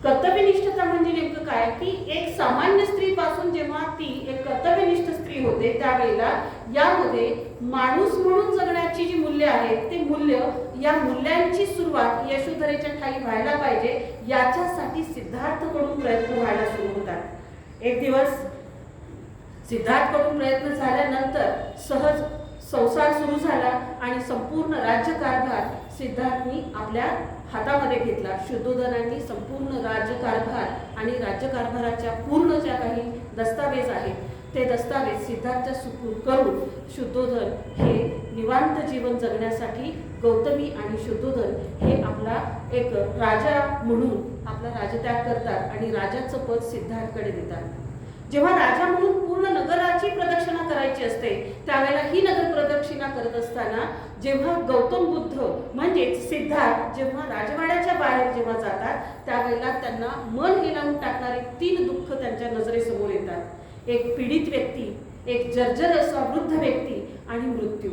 [SPEAKER 1] कर्तव्यनिष्ठता म्हणजे नेमकं काय की एक सामान्य स्त्रीपासून जेव्हा ती एक कर्तव्यनिष्ठ स्त्री होते त्यावेळेला यामध्ये माणूस म्हणून जगण्याची जी मूल्य आहेत ते मूल्य या मूल्यांची सुरुवात यशोधरेच्या ठाई व्हायला पाहिजे याच्यासाठी सिद्धार्थकडून प्रयत्न व्हायला सुरू होतात. एक दिवस सिद्धार्थकडून प्रयत्न झाल्यानंतर सहज संसार सुरू झाला आणि संपूर्ण राज्यकारभार सिद्धार्थनी आपल्या हातामध्ये घेतला. शुद्धोधनांनी संपूर्ण राज्यकारभार आणि राज्यकारभाराच्या पूर्ण ज्या काही दस्तावेज आहेत ते दस्तावेज सिद्धार्थच्या सुपूर्द करून शुद्धोधन हे निवांत जीवन जगण्यासाठी गौतमी आणि शुद्धोधन हे आपला एक राजा म्हणून आपला राजत्याग करतात आणि राजाचं पद सिद्धार्थकडे देतात. जेव्हा राजा म्हणून पूर्ण नगराची प्रदक्षिणा करायची असते त्यावेळेला ही नगर प्रदक्षिणा करत असताना जेव्हा गौतम बुद्ध म्हणजेच सिद्धार्थ जेव्हा राजवाड्याच्या बाहेर जेव्हा जातात त्यावेळेला त्यांना मन हेलावून टाकणारे 3 दुःख त्यांच्या नजरेसमोर येतात. एक पीडित व्यक्ती, एक जर्जर असा वृद्ध व्यक्ती आणि मृत्यू.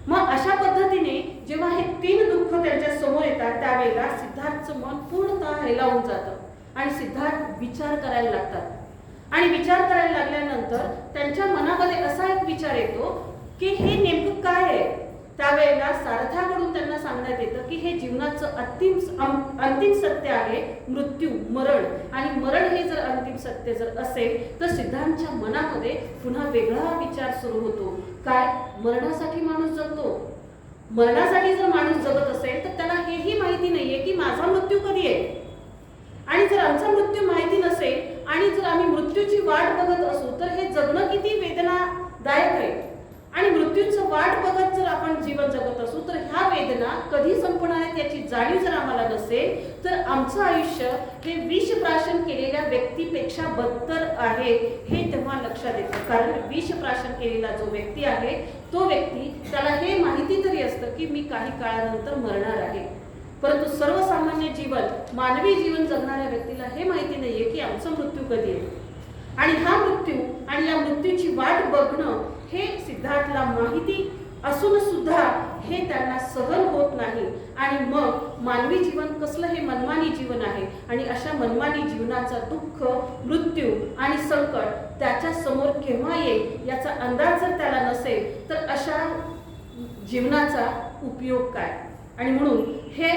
[SPEAKER 1] मग अशा पद्धतीने जेव्हा हे 3 दुःख त्यांच्या समोर येतात त्यावेळेला सिद्धार्थचं मन पूर्णतः हेलावून जातं आणि सिद्धार्थ विचार करायला लागतात. आणि विचार करायला लागल्यानंतर त्यांच्या मनामध्ये असा एक विचार येतो की हे नेमकं काय आहे. त्यावेळेला सारथ्याकडून त्यांना सांगण्यात येतं की हे जीवनाचं अंतिम सत्य आहे, मृत्यू, मरण. आणि मरण हे जर अंतिम सत्य जर असेल तर सिद्धांतच्या मनामध्ये पुन्हा वेगळा विचार सुरू होतो. काय? मरणासाठी माणूस जगतो. मरणासाठी जर माणूस जगत असेल तर त्याला हेही माहिती नाहीये की माझा मृत्यू कधी आहे. आणि जर आमचा मृत्यू माहिती नसेल आणि जर आम्ही मृत्यूची वाट बघत असू तर हे जगणं किती वेदनादायक आहे. आणि मृत्यूचं वाट बघत जर आपण जीवन जगत असू तर ह्या वेदना कधी संपणार आहेत याची जाणीव जर आम्हाला नसेल तर आमचं आयुष्य हे विषप्राशन केलेल्या व्यक्तीपेक्षा बदतर आहे हे तेव्हा लक्षात येतं. कारण विषप्राशन केलेला जो व्यक्ती आहे तो व्यक्ती त्याला हे माहिती तरी असतं की मी काही काळानंतर मरणार आहे. परंतु सर्वसामान्य जीवन, मानवी जीवन जगणाऱ्या व्यक्तीला हे माहिती नाहीये की आमचा मृत्यू कधी आहे. आणि हा मृत्यू आणि या मृत्यूची वाट बघणं हे सिद्धार्थला माहिती असून सुद्धा हे त्यांना सहन होत नाही. आणि मग मानवी जीवन कसलं हे मनमानी जीवन आहे आणि अशा मनमानी जीवनाचा दुःख, मृत्यू आणि संकट त्याच्या समोर केव्हा येईल याचा अंदाज जर त्याला नसेल तर अशा जीवनाचा उपयोग काय. आणि म्हणून हे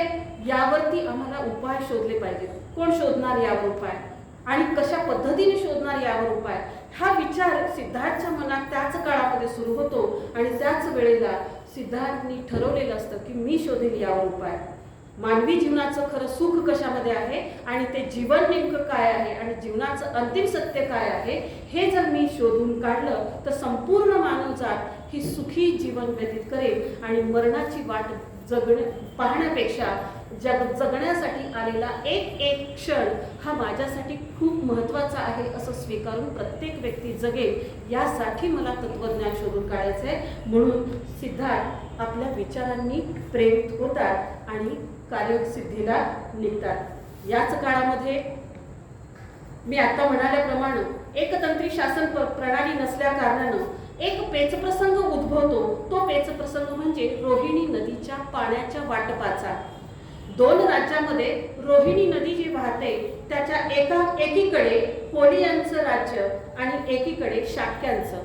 [SPEAKER 1] यावरती आम्हाला उपाय शोधले पाहिजेत. कोण शोधणार यावर उपाय आणि कशा पद्धतीने शोधणार यावर उपाय हा विचार सिद्धार्थच्या मनात त्याच काळामध्ये सुरू होतो. आणि त्याच वेळेला सिद्धार्थनी ठरवलेलं असतं की मी शोधेन यावर उपाय. मानवी जीवनाचं खरं सुख कशामध्ये आहे आणि ते जीवन नेमकं काय आहे आणि जीवनाचं अंतिम सत्य काय आहे हे जर मी शोधून काढलं तर संपूर्ण मानवजात ही सुखी जीवन व्यतीत करेल. आणि मरणाची वाट पाहण्यापेक्षा जगण्यासाठी आलेला एक क्षण हा माझ्यासाठी खूप महत्त्वाचा आहे असं स्वीकारून प्रत्येक व्यक्ती जगेल यासाठी मला तत्वज्ञान शोधून काढायचं आहे. म्हणून सिद्धार्थ आपल्या विचारांनी प्रेरित होतात आणि कार्यसिद्धीला निघतात. याच काळामध्ये मी आता म्हणाल्याप्रमाणे एकतंत्री शासन प्रणाली नसल्या कारणानं एक पेचप्रसंग उद्भवतो. तो पेचप्रसंग म्हणजे रोहिणी नदीच्या पाण्याच्या वाटपाचा. 2 राज्यामध्ये रोहिणी नदी जी वाहते त्याच्या एकीकडे कोलियांचं राज्य आणि एकीकडे शाक्यांचं.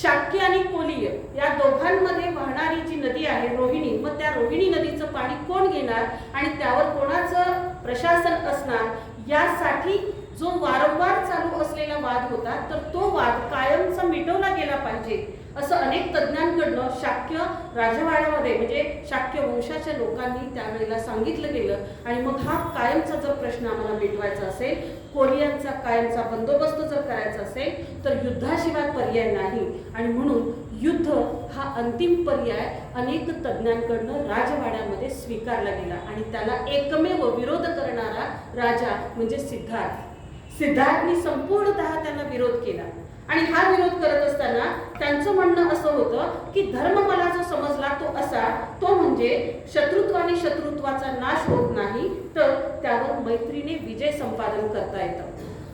[SPEAKER 1] शाक्य आणि कोलीय या दोघांमध्ये वाहणारी जी नदी आहे रोहिणी, मग त्या रोहिणी नदीचं पाणी कोण घेणार आणि त्यावर कोणाचं प्रशासन असणार यासाठी जो वारंवार चालू असलेला वाद होता तर तो वाद कायमचा मिटवला गेला पाहिजे असं अनेक तज्ज्ञांकडनं शाक्य राजवाड्यामध्ये म्हणजे शाक्य वंशाच्या लोकांनी त्यावेळेला सांगितलं गेलं. आणि मग हा कायमचा जर प्रश्न आम्हाला मिटवायचा असेल, कोलियांचा कायमचा बंदोबस्त जर करायचा असेल तर युद्धाशिवाय पर्याय नाही. आणि म्हणून युद्ध हा अंतिम पर्याय अनेक तज्ज्ञांकडनं राजवाड्यामध्ये स्वीकारला गेला. आणि त्याला एकमेव विरोध करणारा राजा म्हणजे सिद्धार्थ. सिद्धार्थनी संपूर्णतः त्यांना विरोध केला. आणि हा विरोध करत असताना त्यांचं म्हणणं असं होतं की धर्म मला जो समजला तो असा, तो म्हणजे शत्रुत्वाने शत्रुत्वाचा नाश होत नाही तर त्यावर मैत्रीने विजय संपादन करता येतं.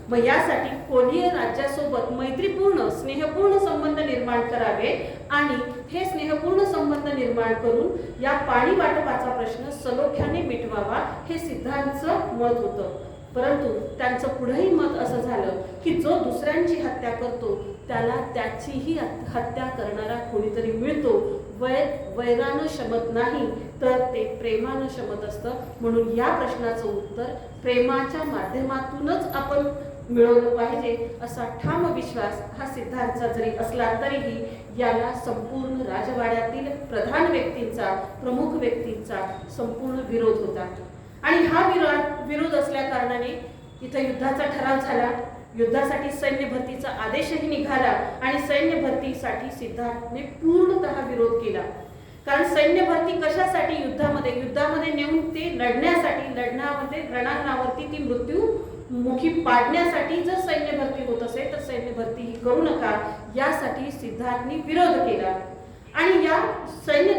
[SPEAKER 1] मग यासाठी कोलीय राज्यासोबत मैत्रीपूर्ण स्नेहपूर्ण संबंध निर्माण करावे आणि हे स्नेहपूर्ण संबंध निर्माण करून या पाणी वाटपाचा प्रश्न सलोख्याने मिटवावा हे सिद्धांतचं मत होतं. परंतु त्यांचं पुढेही मत असं झालं की जो दुसऱ्यांची हत्या करतो त्याला त्याचीही हत्या करणारा कोणीतरी मिळतो. वैरानं शमत नाही तर ते प्रेमानं शमत असतं. म्हणून या प्रश्नाचं उत्तर प्रेमाच्या माध्यमातूनच आपण मिळवलं पाहिजे असा ठाम विश्वास हा सिद्धांतचा जरी असला तरीही याला संपूर्ण राजवाड्यातील प्रधान व्यक्तींचा, प्रमुख व्यक्तींचा संपूर्ण विरोध होता. आणि हा विरोध असल्या कारणाने इथं युद्धाचा ठराव झाला. युद्धासाठी सैन्य भरतीचा आदेशही निघाला आणि सैन्य भरतीसाठी सिद्धार्थने पूर्णतः विरोध केला. कारण सैन्य भरती कशासाठी? युद्धामध्ये नेऊन ते लढण्यामध्ये रणांगणावरती ती मृत्यूमुखी पाडण्यासाठी जर सैन्य भरती होत असेल तर सैन्य भरती ही करू नका, यासाठी सिद्धार्थने विरोध केला. आणि या सैन्य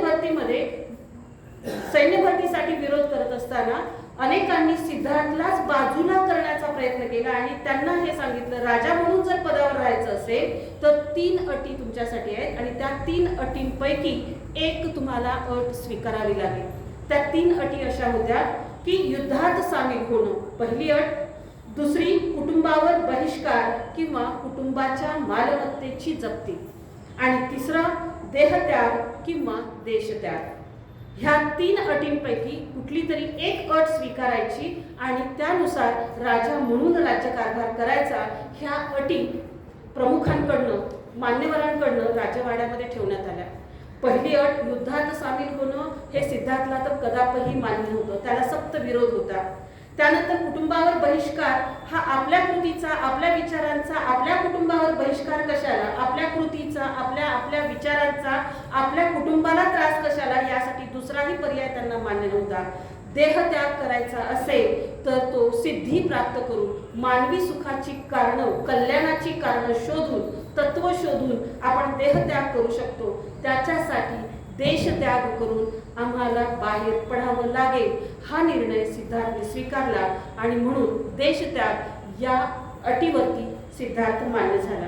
[SPEAKER 1] भरतीसाठी विरोध करत असताना अनेकांनी सिद्धार्थलाच बाजूला करण्याचा प्रयत्न केला आणि त्यांना हे सांगितलं, राजा म्हणून जर पदावर राहायचं असेल तर 3 अटी तुमच्यासाठी आहेत आणि त्या 3 अटींपैकी एक तुम्हाला अट स्वीकारावी लागेल. त्या 3 अटी अशा होत्या की युद्धात सामील होणं पहिली अट, दुसरी कुटुंबावर बहिष्कार किंवा कुटुंबाच्या मालमत्तेची जप्ती, आणि तिसरा देहत्याग किंवा देशत्याग. ह्या 3 अटींपैकी कुठली तरी एक अट स्वीकारायची आणि त्यानुसार राजा म्हणून राज्यकारभार करायचा. ह्या अटी प्रमुखांकडनं, मान्यवरांकडनं राजवाड्यामध्ये ठेवण्यात आल्या. पहिली अट, युद्धात सामील होणं, हे सिद्धार्थला तर कदापही मान्य नव्हतं, त्याला सक्त विरोध होता. त्यानंतर कुटुंबावर बहिष्कार, हा आपल्या कृतीचा, आपल्या विचारांचा, आपल्या कुटुंबावर बहिष्कार कशाला, आपल्या कृतीचा, आपल्या विचारांचा आपल्या कुटुंबाला त्रास कशाला, यासाठी दुसराही पर्याय त्यांना मान्य नव्हता. देहत्याग करायचा असेल तर तो सिद्धी प्राप्त करून, मानवी सुखाची कारणं, कल्याणाची कारणं शोधून, तत्व शोधून आपण देहत्याग करू शकतो. त्याच्यासाठी देशत्याग करून आम्हाला बाहेर पडावं लागेल, हा निर्णय सिद्धार्थने स्वीकारला आणि म्हणून देशत्याग या अटीवरती सिद्धार्थ मान्य झाला.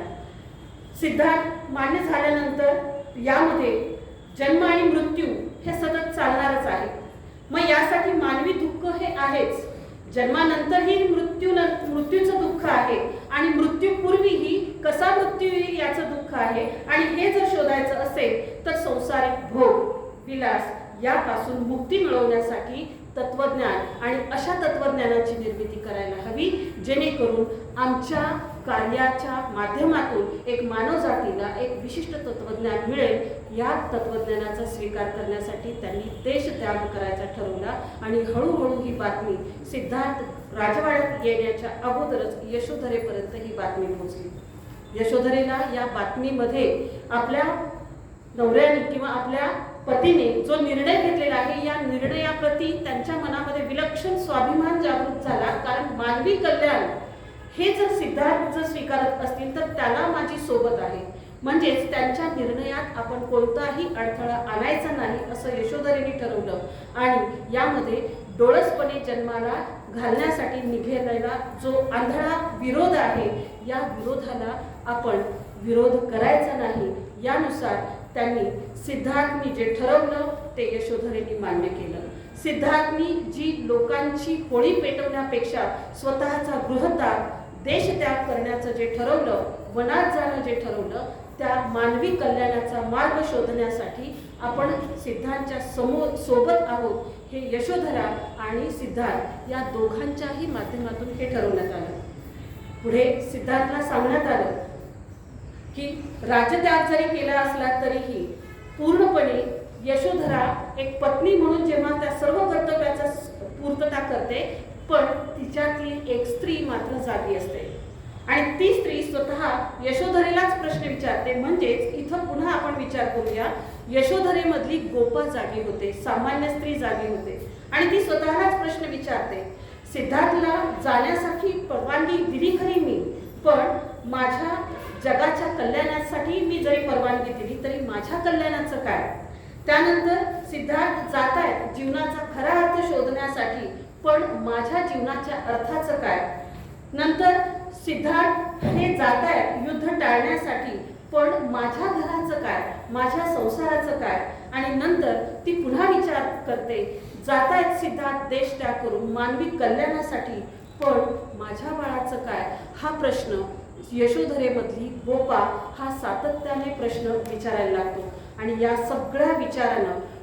[SPEAKER 1] सिद्धार्थ मान्य झाल्यानंतर यामध्ये जन्म आणि मृत्यू हे सतत चालणारच आहे. मग यासाठी मानवी दुःख हे आहेच. जन्मानंतरही मृत्यूचं दुःख आहे आणि मृत्यूपूर्वीही कसा मृत्यू येईल याचं दुःख आहे. आणि हे जर शोधायचं असेल तर संसारिक भोग विलास यापासून मुक्ती मिळवण्यासाठी तत्वज्ञान आणि अशा तत्वज्ञानाची निर्मिती करायला हवी, जेणेकरून आमच्या कार्याच्या माध्यमातून एक मानवजातीला एक विशिष्ट तत्वज्ञान मिळेल. या तत्वज्ञानाचा स्वीकार करण्यासाठी त्यांनी देशत्याग करायचा ठरवला आणि हळूहळू ही बातमी सिद्धार्थ राजवाड्यात येण्याच्या अगोदरच यशोधरेपर्यंत ही बातमी पोहोचली. यशोधरेला या बातमीमध्ये आपल्या नवऱ्याने किंवा आपल्या पतीने जो निर्णय घेतलेला आहे या निर्णयाप्रती त्यांच्या मनामध्ये विलक्षण स्वाभिमान जागृत झाला. कारण मानवी कल्याण हे जर सिद्धार्थ जर स्वीकारत असतील तर त्याला माझी सोबत आहे, म्हणजेच त्यांच्या निर्णयात आपण कोणताही अडथळा आणायचा नाही असं यशोधरेने ठरवलं. आणि यामध्ये डोळसपणे जन्माला घालण्यासाठी निघेलेला जो आंधळा विरोध आहे, या विरोधाला आपण विरोध करायचा नाही. यानुसार त्यांनी सिद्धार्थनी जे ठरवलं ते यशोधरेने मान्य केलं. सिद्धार्थनी जी लोकांची होळी पेटवण्यापेक्षा स्वतःचा गृहत्याग, देशत्याग करण्याचं जे ठरवलं, वनात जाणं जे ठरवलं, त्या मानवी कल्याणाचा मार्ग शोधण्यासाठी आपण सिद्धार्थच्या सोबत आहोत, हे यशोधरा आणि सिद्धार्थ या दोघांच्याही माध्यमातून हे ठरवण्यात आलं. पुढे सिद्धार्थला सांगण्यात आलं की राज्यत्याग जरी केला असला तरीही पूर्णपणे यशोधरा एक पत्नी म्हणून जेव्हा त्या सर्व कर्तव्याचा पूर्तता करते, पण तिच्यातील एक स्त्री मात्र जागी असते आणि ती स्त्री स्वतः यशोधरेलाच प्रश्न विचारते. म्हणजेच इथं पुन्हा आपण विचार करूया, यशोधरेमधली गोपा जागी होते, सामान्य स्त्री जागी होते आणि ती स्वतःलाच प्रश्न विचारते, सिद्धार्थला जाण्यासाठी परवानगी दिली खरी मी, पण माझ्या जगाच्या कल्याणासाठी मी जरी परवानगी दिली तरी माझ्या कल्याणाचं काय? त्यानंतर सिद्धार्थ जातायत जीवनाचा खरा अर्थ शोधण्यासाठी, पण माझ्या जीवनाच्या अर्थाचं काय? नंतर सिद्धार्थ हे जातायत युद्ध टाळण्यासाठी, पण माझ्या घराचं काय, माझ्या संसाराचं काय? आणि नंतर ती पुन्हा विचार करते, जातायत सिद्धार्थ देश त्याग करून मानवी कल्याणासाठी, पण माझ्या बाळाचं काय? हा प्रश्न यशोधरेमधली गोपा हा सातत्याने प्रश्न विचारायला लागतो. आणि या सगळ्या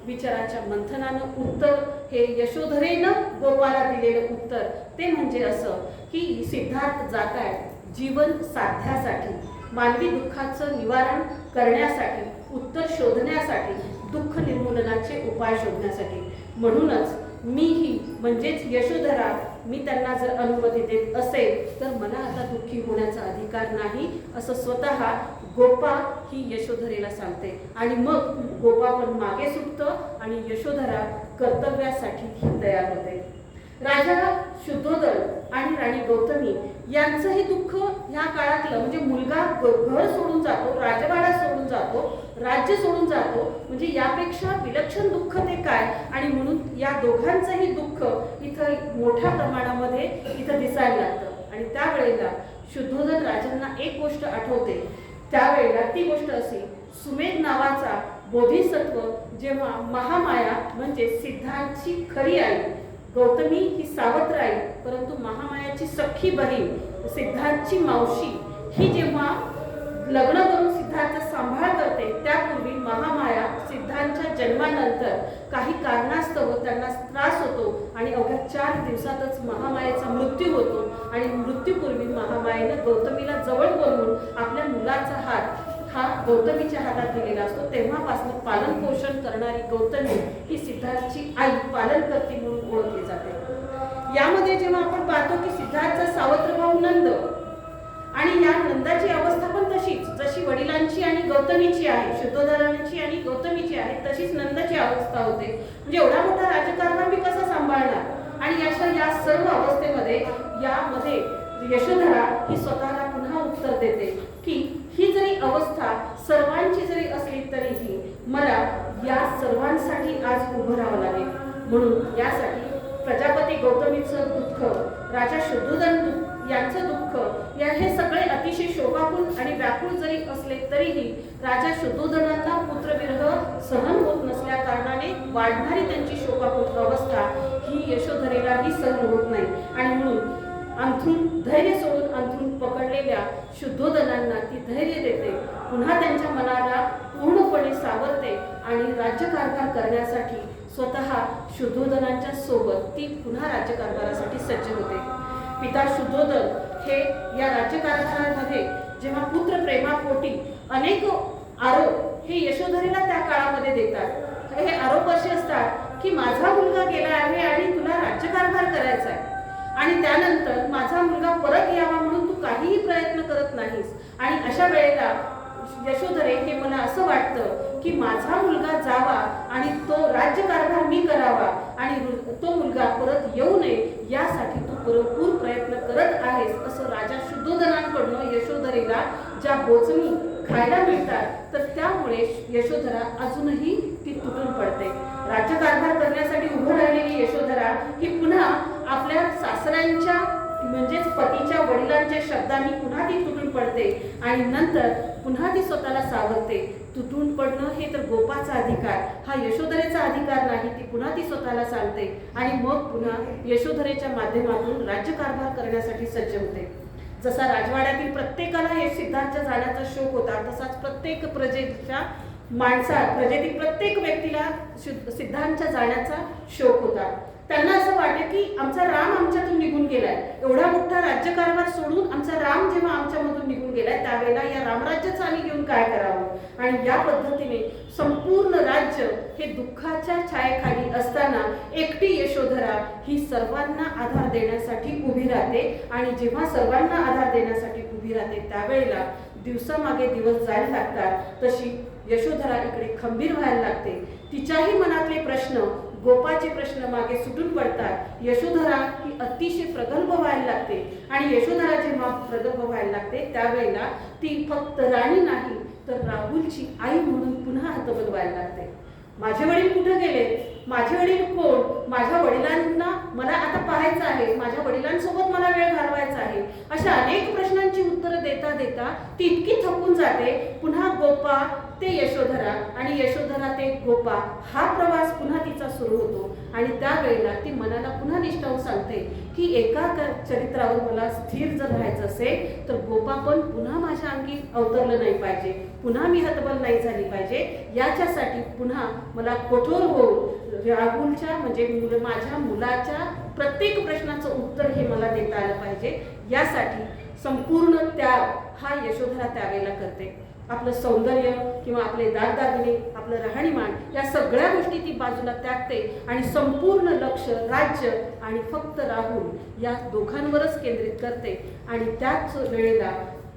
[SPEAKER 1] विचाराच्या मंथनानं उत्तर हे यशोधरेनं गोपाला दिलेलं उत्तर ते म्हणजे असं की सिद्धार्थ जातायत जीवन साध्यासाठी, मानवी दुःखाचं निवारण करण्यासाठी, उत्तर शोधण्यासाठी, दुःख निर्मूलनाचे उपाय शोधण्यासाठी. म्हणूनच मीही म्हणजेच यशोधरा मी त्यांना जर अनुमती देत असेल तर मला आता दुःखी होण्याचा अधिकार नाही, असं स्वतः गोपा ही यशोधरेला सांगते. आणि मग गोपा पण मागे सुटतो आणि यशोधरा कर्तव्यासाठी ही तयार होते. राजा शुद्धोदन आणि राणी गौतमी यांचंही दुःख ह्या काळातलं म्हणजे मुलगा घर सोडून जातो, राजवाडा सोडून जातो, राज्य सोडून जातो, म्हणजे यापेक्षा विलक्षण दुःख ते काय. आणि म्हणून या दोघांचंही दुःख इथं मोठ्या प्रमाणामध्ये इथं दिसायला लागतं. आणि त्यावेळेला शुद्धोदन राजांना एक गोष्ट आठवते. त्यावेळेला ती गोष्ट अशी, सुमेध नावाचा बोधिसत्व जेव्हा महामाया म्हणजे सिद्धांची खरी आई, गौतमी ही सावत्र आई परंतु महामायाची सख्खी बहीण सिद्धांतची मावशी ही जेव्हा लग्न करून सिद्धार्थ सांभाळ करते, त्यापूर्वी महामाया सिद्धांतच्या जन्मानंतर काही कारणास्तव त्यांना त्रास होतो आणि अवघ्या 4 दिवसातच महामायेचा मृत्यू होतो. आणि मृत्यूपूर्वी महामायेनं गौतमीला जवळ बोलवून आपल्या मुलाचा हात हा गौतमीच्या हातात दिलेला असतो. तेव्हापासून पालन पोषण करणारी गौतमी ही सिद्धार्थची आई पालनकर्ती म्हणून ओळखली जाते. यामध्ये जेव्हा आपण पाहतो की सिद्धार्थचा सावत्र भाऊ नंद आणि या नंदाची अवस्था पण तशीच जशी वडिलांची आणि गौतमीची आहे, शुद्धोदनाची आणि गौतमीची आहे, तशीच नंदाची अवस्था होते. म्हणजे एवढा मोठा राजकारभार मी कसा सांभाळणार. आणि या सर्व अवस्थेमध्ये यामध्ये यशोधरा ही स्वतःला पुन्हा उत्तर देते की ही जरी अवस्था सर्वांची जरी असली तरीही मला या सर्वांसाठी आज उभं राहावं लागेल. म्हणून यासाठी प्रजापती गौतमीचं दुःख, राजा शुद्धोदन यांचं दुःख, हे सगळे अतिशय शोकाकुल आणि व्याकुळ जरी असले तरीही राजा शुद्धोदनांना पुत्रविरह सहन होत नसल्या कारणाने वाढणारी त्यांची शोकाकुल अवस्था ही यशोधरेलाही सहन होत नाही. आणि म्हणून अंथरूण धैर्य सोडून अंथरूण पकडलेल्या शुद्धोदनांना ती धैर्य देते, पुन्हा त्यांच्या मनाला पूर्णपणे सावरते आणि राज्यकारभार करण्यासाठी स्वतः शुद्धोदनांच्या सोबत ती पुन्हा राज्यकारभारासाठी सज्ज होते. पिता शुद्धोदन हे या राज्यकारभारामध्ये जेव्हा पुत्र प्रेमापोटी अनेक आरोप हे यशोधरेला त्या काळामध्ये देतात. हे आरोप असे असतात की माझा मुलगा गेला आहे आणि तुला राज्यकारभार करायचा आहे आणि त्यानंतर माझा मुलगा परत यावा म्हणून तू काहीही प्रयत्न करत नाहीस. आणि अशा वेळेला यशोधरे हे मला असं वाटतं की माझा मुलगा जावा आणि तो राज्यकारभार मी करावा आणि तो मुलगा परत येऊ नये यासाठी तू भरपूर प्रयत्न करत आहेस, असं राजा शुद्धोदनांकडून यशोधरेला ज्या बोचणी खायला मिळतात तर त्यामुळे यशोधरा अजूनही ती तुटून पडते. राज्यकारभार करण्यासाठी उभं राहिलेली यशोधरा ही पुन्हा आपल्या सासऱ्यांच्या म्हणजेच पतीच्या वडिलांच्या शब्दांनी पुन्हा ती तुटून पडते आणि नंतर पुन्हा ती स्वतःला सावरते. तुटून पडणं हे तर गोपाचा अधिकार, हा यशोधरेचा अधिकार नाही. ती पुन्हा ती स्वतःला सांगते आणि मग पुन्हा यशोधरेच्या माध्यमातून राज्यकारभार करण्यासाठी सज्ज होते. जसा राजवाड्यातील प्रत्येकाला हे सिद्धार्थच्या जाण्याचा शोक होता, तसाच प्रत्येक प्रजेच्या प्रजेतील प्रत्येक व्यक्तीला सिद्धार्थच्या जाण्याचा शोक होता. त्यांना असं वाटे की आमचा राम आमच्यातून निघून गेलाय, एवढा मोठा राज्यकारभार सोडून आमचा राम जेव्हा आमच्यामधून निघून गेलाय त्यावेळेला या रामराज्याचं आम्ही घेऊन काय करावं. आणि या पद्धतीने संपूर्ण राज्य हे दुःखाच्या छायेखाली असताना एकटी यशोधरा ही सर्वांना आधार देण्यासाठी उभी राहते. आणि जेव्हा सर्वांना आधार देण्यासाठी उभी राहते त्यावेळेला दिवसामागे दिवस जायला लागतात, तशी यशोधरा इकडे खंबीर व्हायला लागते. तिच्याही मनातले प्रश्न, गोपाचे प्रश्न मागे सुटून पडतात. यशोधरा ही अतिशय प्रगल्भ व्हायला लागते आणि यशोधरा जेव्हा प्रगल्भ व्हायला लागते त्यावेळेला ती फक्त राणी नाही तर राहुलची आई म्हणून पुन्हा हतबल व्हायला लागते. माझे वडील कुठे गेले, माझे वडील कोण, माझ्या वडिलांना मला आता पाहायचं आहे, माझ्या वडिलांसोबत मला वेळ घालवायचा आहे, अशा अनेक प्रश्नांची उत्तरं देता देता ती इतकी थकून जाते. पुन्हा गोपा ते यशोधरा आणि यशोधरा ते गोपा हा प्रवास पुन्हा तिचा सुरू होतो. आणि त्यावेळेला ती मनाला पुन्हा निष्ठावून सांगते की एका चरित्रावर मला स्थिर जर राहायचं असेल तर गोपा पण पुन्हा माझ्या अंगी अवतरलं नाही पाहिजे, पुन्हा मी हतबल नाही झाली पाहिजे. याच्यासाठी पुन्हा मला कठोर होऊन राहुलच्या म्हणजे माझ्या मुलाच्या प्रत्येक प्रश्नाचं उत्तर हे मला देता आलं पाहिजे. यासाठी संपूर्ण त्याग हा यशोधरा त्यावेळेला करते. आपलं सौंदर्य किंवा आपले दागदागिने, आपलं राहणीमान या सगळ्या गोष्टी ती बाजूला त्यागते आणि संपूर्ण लक्ष राज्य आणि फक्त राहुल या दोघांवरच केंद्रित करते. आणि त्याच वेळेला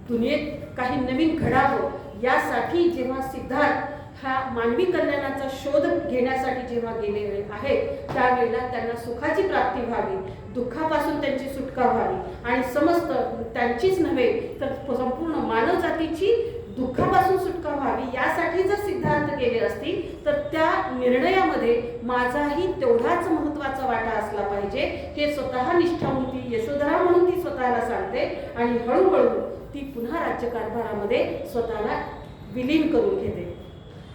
[SPEAKER 1] दुनियेत काही नवीन घडावं यासाठी जेव्हा सिद्धार्थ हा मानवी कल्याणाचा शोध घेण्यासाठी जेव्हा गेलेले आहेत त्यावेळेला त्यांना सुखाची प्राप्ती व्हावी, दुःखापासून त्यांची सुटका व्हावी आणि समस्त त्यांचीच नव्हे तर संपूर्ण मानवजातीची दुःखापासून सुटका व्हावी यासाठी जर सिद्धार्थ गेले असतील तर त्या निर्णयामध्ये माझाही तेवढाच महत्त्वाचा वाटा असला पाहिजे हे स्वतः निष्ठावून ती यशोधरा म्हणून ती स्वतःला सांगते. आणि हळूहळू ती पुन्हा राज्यकारभारामध्ये स्वतःला विलीन करून घेते.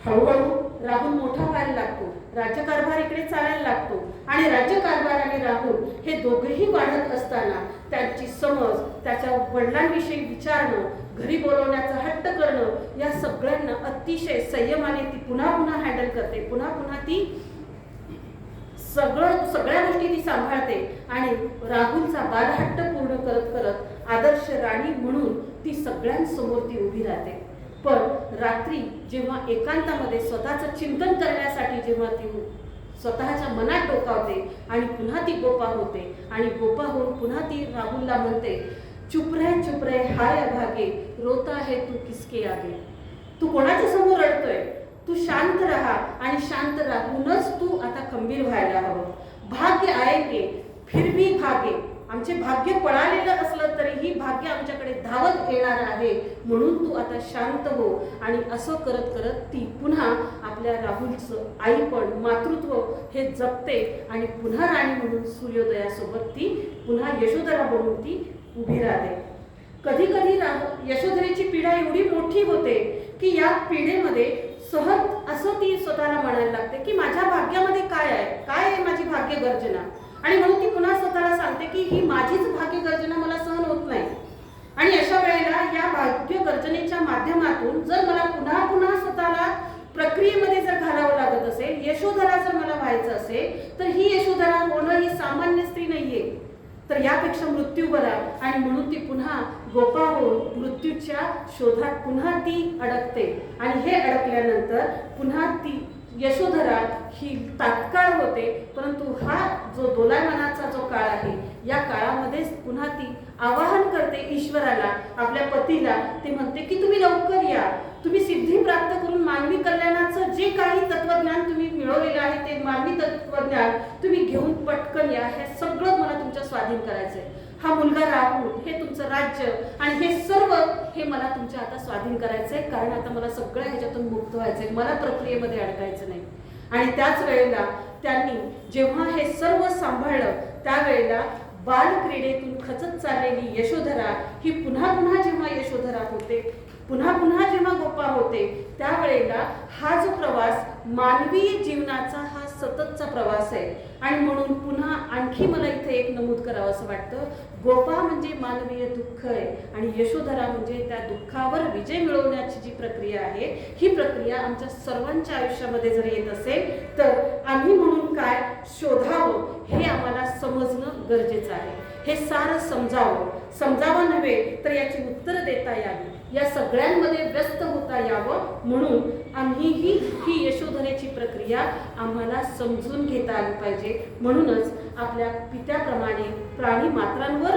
[SPEAKER 1] हळूहळू राहुल मोठा व्हायला लागतो, राज्यकारभार इकडे चालायला लागतो आणि राज्यकारभार आणि राहुल हे दोघेही वाढत असताना त्यांची समज, त्याच्या वडिलांविषयी विचारणं, घरी बोलवण्याचा हट्ट करणं या सगळ्यांना अतिशय संयमाने ती पुन्हा पुन्हा हँडल करते. पुन्हा पुन्हा ती सगळ्या गोष्टी ती सांभाळते आणि राहुलचा बालहट्ट पूर्ण करत करत आदर्श राणी म्हणून ती सगळ्यांसमोर ती उभी राहते. पण रात्री जेव्हा एकांतामध्ये स्वतःचं चिंतन करण्यासाठी जेव्हा ती स्वतःच्या मनात डोकावते आणि पुन्हा ती गोपा होते आणि गोपा होऊन पुन्हा ती राहुलला म्हणते, चुप रे हाय अभागे, रोता है तू किसके आगे. तू कोणाच्या समोर रडतोय, तू शांत राहा आणि शांत राहूनच तू आता खंबीर व्हायला हवं. भाग्य आएंगे फिर भी भागे, आमचे भाग्य पळालेलं असलं तरीही भाग्य आमच्याकडे धावत येणार आहे म्हणून तू आता शांत हो. आणि असं करत करत ती पुन्हा आपल्या राहुलचं आईपण मातृत्व हे जपते आणि पुन्हा राणी म्हणून सूर्योदयासोबत ती पुन्हा यशोधरा बनून ती उभी राहते. कधी कधी यशोधरेची पीडा एवढी मोठी होते की या पीडेमध्ये सहज असं ती स्वतःला म्हणायला लागते की माझ्या भाग्यामध्ये काय आहे माझी भाग्य गर्जना. आणि म्हणून ती पुन्हा स्वतःला सांगते की ही माझीच भाग्य गर्जना मला सहन होत नाही. आणि अशा वेळेला या भाग्य गर्जनेच्या माध्यमातून जर मला पुन्हा पुन्हा स्वतःला प्रक्रियेमध्ये जर घालावं लागत असेल, यशोधरा जर मला व्हायचं असेल तर ही यशोधरा होणं ही सामान्य स्त्री नाहीये, तर यापेक्षा मृत्यू बरा. आणि म्हणून ती पुन्हा गोपा होऊन मृत्यूच्या शोधात पुन्हा ती अडकते. आणि हे अडकल्यानंतर पुन्हा ती यशोधरा ही तात्काळ होते, परंतु हा जो दोलायमानाचा जो काळ आहे या काळामध्येच पुन्हा ती आवाहन करते ईश्वराला, आपल्या पतीला. ते म्हणते की तुम्ही लवकर या, तुम्ही सिद्धी प्राप्त करून मानवी कल्याणाचं जे काही तत्वज्ञान तुम्ही मिळवलेलं आहे ते मानवी तत्वज्ञान तुम्ही घेऊन पटकन या. हे सगळं मला तुमच्या स्वाधीन करायचंय. हा मुलगा राहुल, हे तुमचं राज्य आणि हे सर्व हे मला तुमच्या आता स्वाधीन करायचंय, कारण आता मला सगळ्या ह्याच्यातून मुक्त व्हायचंय, मला प्रक्रियेमध्ये अडकायचं नाही. आणि त्याच वेळेला त्यांनी जेव्हा हे सर्व सांभाळलं त्यावेळेला बालक्रीडेतून खचत चाललेली यशोधरा ही पुन्हा पुन्हा जेव्हा यशोधरा होते, पुन्हा पुन्हा जेव्हा गोपा होते त्यावेळेला हा जो प्रवास मानवी जीवनाचा हा सततचा प्रवास आहे. आणि म्हणून पुन्हा आणखी मला इथे एक नमूद करावं असं वाटतं, गोपा म्हणजे मानवीय दुःख आहे आणि यशोधरा म्हणजे त्या दुःखावर विजय मिळवण्याची जी प्रक्रिया आहे ही प्रक्रिया आमच्या सर्वांच्या आयुष्यामध्ये जर येत असेल तर आम्ही म्हणून काय शोधावं हे आम्हाला समजणं गरजेचं आहे. हे सारं समजावं नव्हे तर याची उत्तरं देता यावी, या सगळ्यांमध्ये व्यस्त होता यावं म्हणून आम्हीही ही यशोधरेची प्रक्रिया आम्हाला समजून घेता आली पाहिजे. म्हणूनच आपल्या पित्याप्रमाणे प्राणी मात्रांवर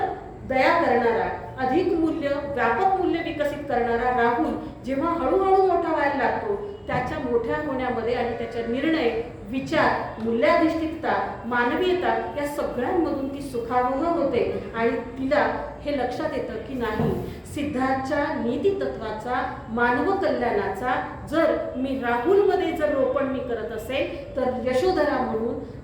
[SPEAKER 1] दया करणारा, अधिक मूल्य, व्यापक मूल्य विकसित करणारा राहुल जेव्हा हळूहळू मोठा व्हायला लागतो त्याच्या मोठ्या होण्यामध्ये आणि त्याच्या निर्णय, विचार, मूल्याधिष्ठितता, मानवीयता या सगळ्यांमधून ती सुखावह होते. आणि तिला हे लक्षात येतं की नाही, सिद्धार्थच्या नीती तत्वाचा, मानव कल्याणाचा जर मी राहुलमध्ये जर रोपण मी करत असेल तर यशोधरा म्हणून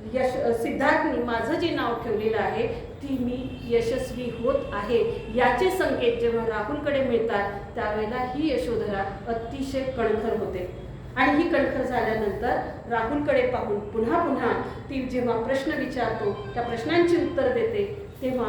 [SPEAKER 1] सिद्धार्थनी माझं जे नाव ठेवलेलं आहे ती मी यशस्वी होत आहे याचे संकेत जेव्हा राहुलकडे मिळतात त्यावेळेला ही यशोधरा अतिशय कणखर होते. आणि ही कणखर झाल्यानंतर राहुलकडे पाहून पुन्हा पुन्हा ती जेव्हा प्रश्न विचारतो त्या प्रश्नांची उत्तर देते, तेव्हा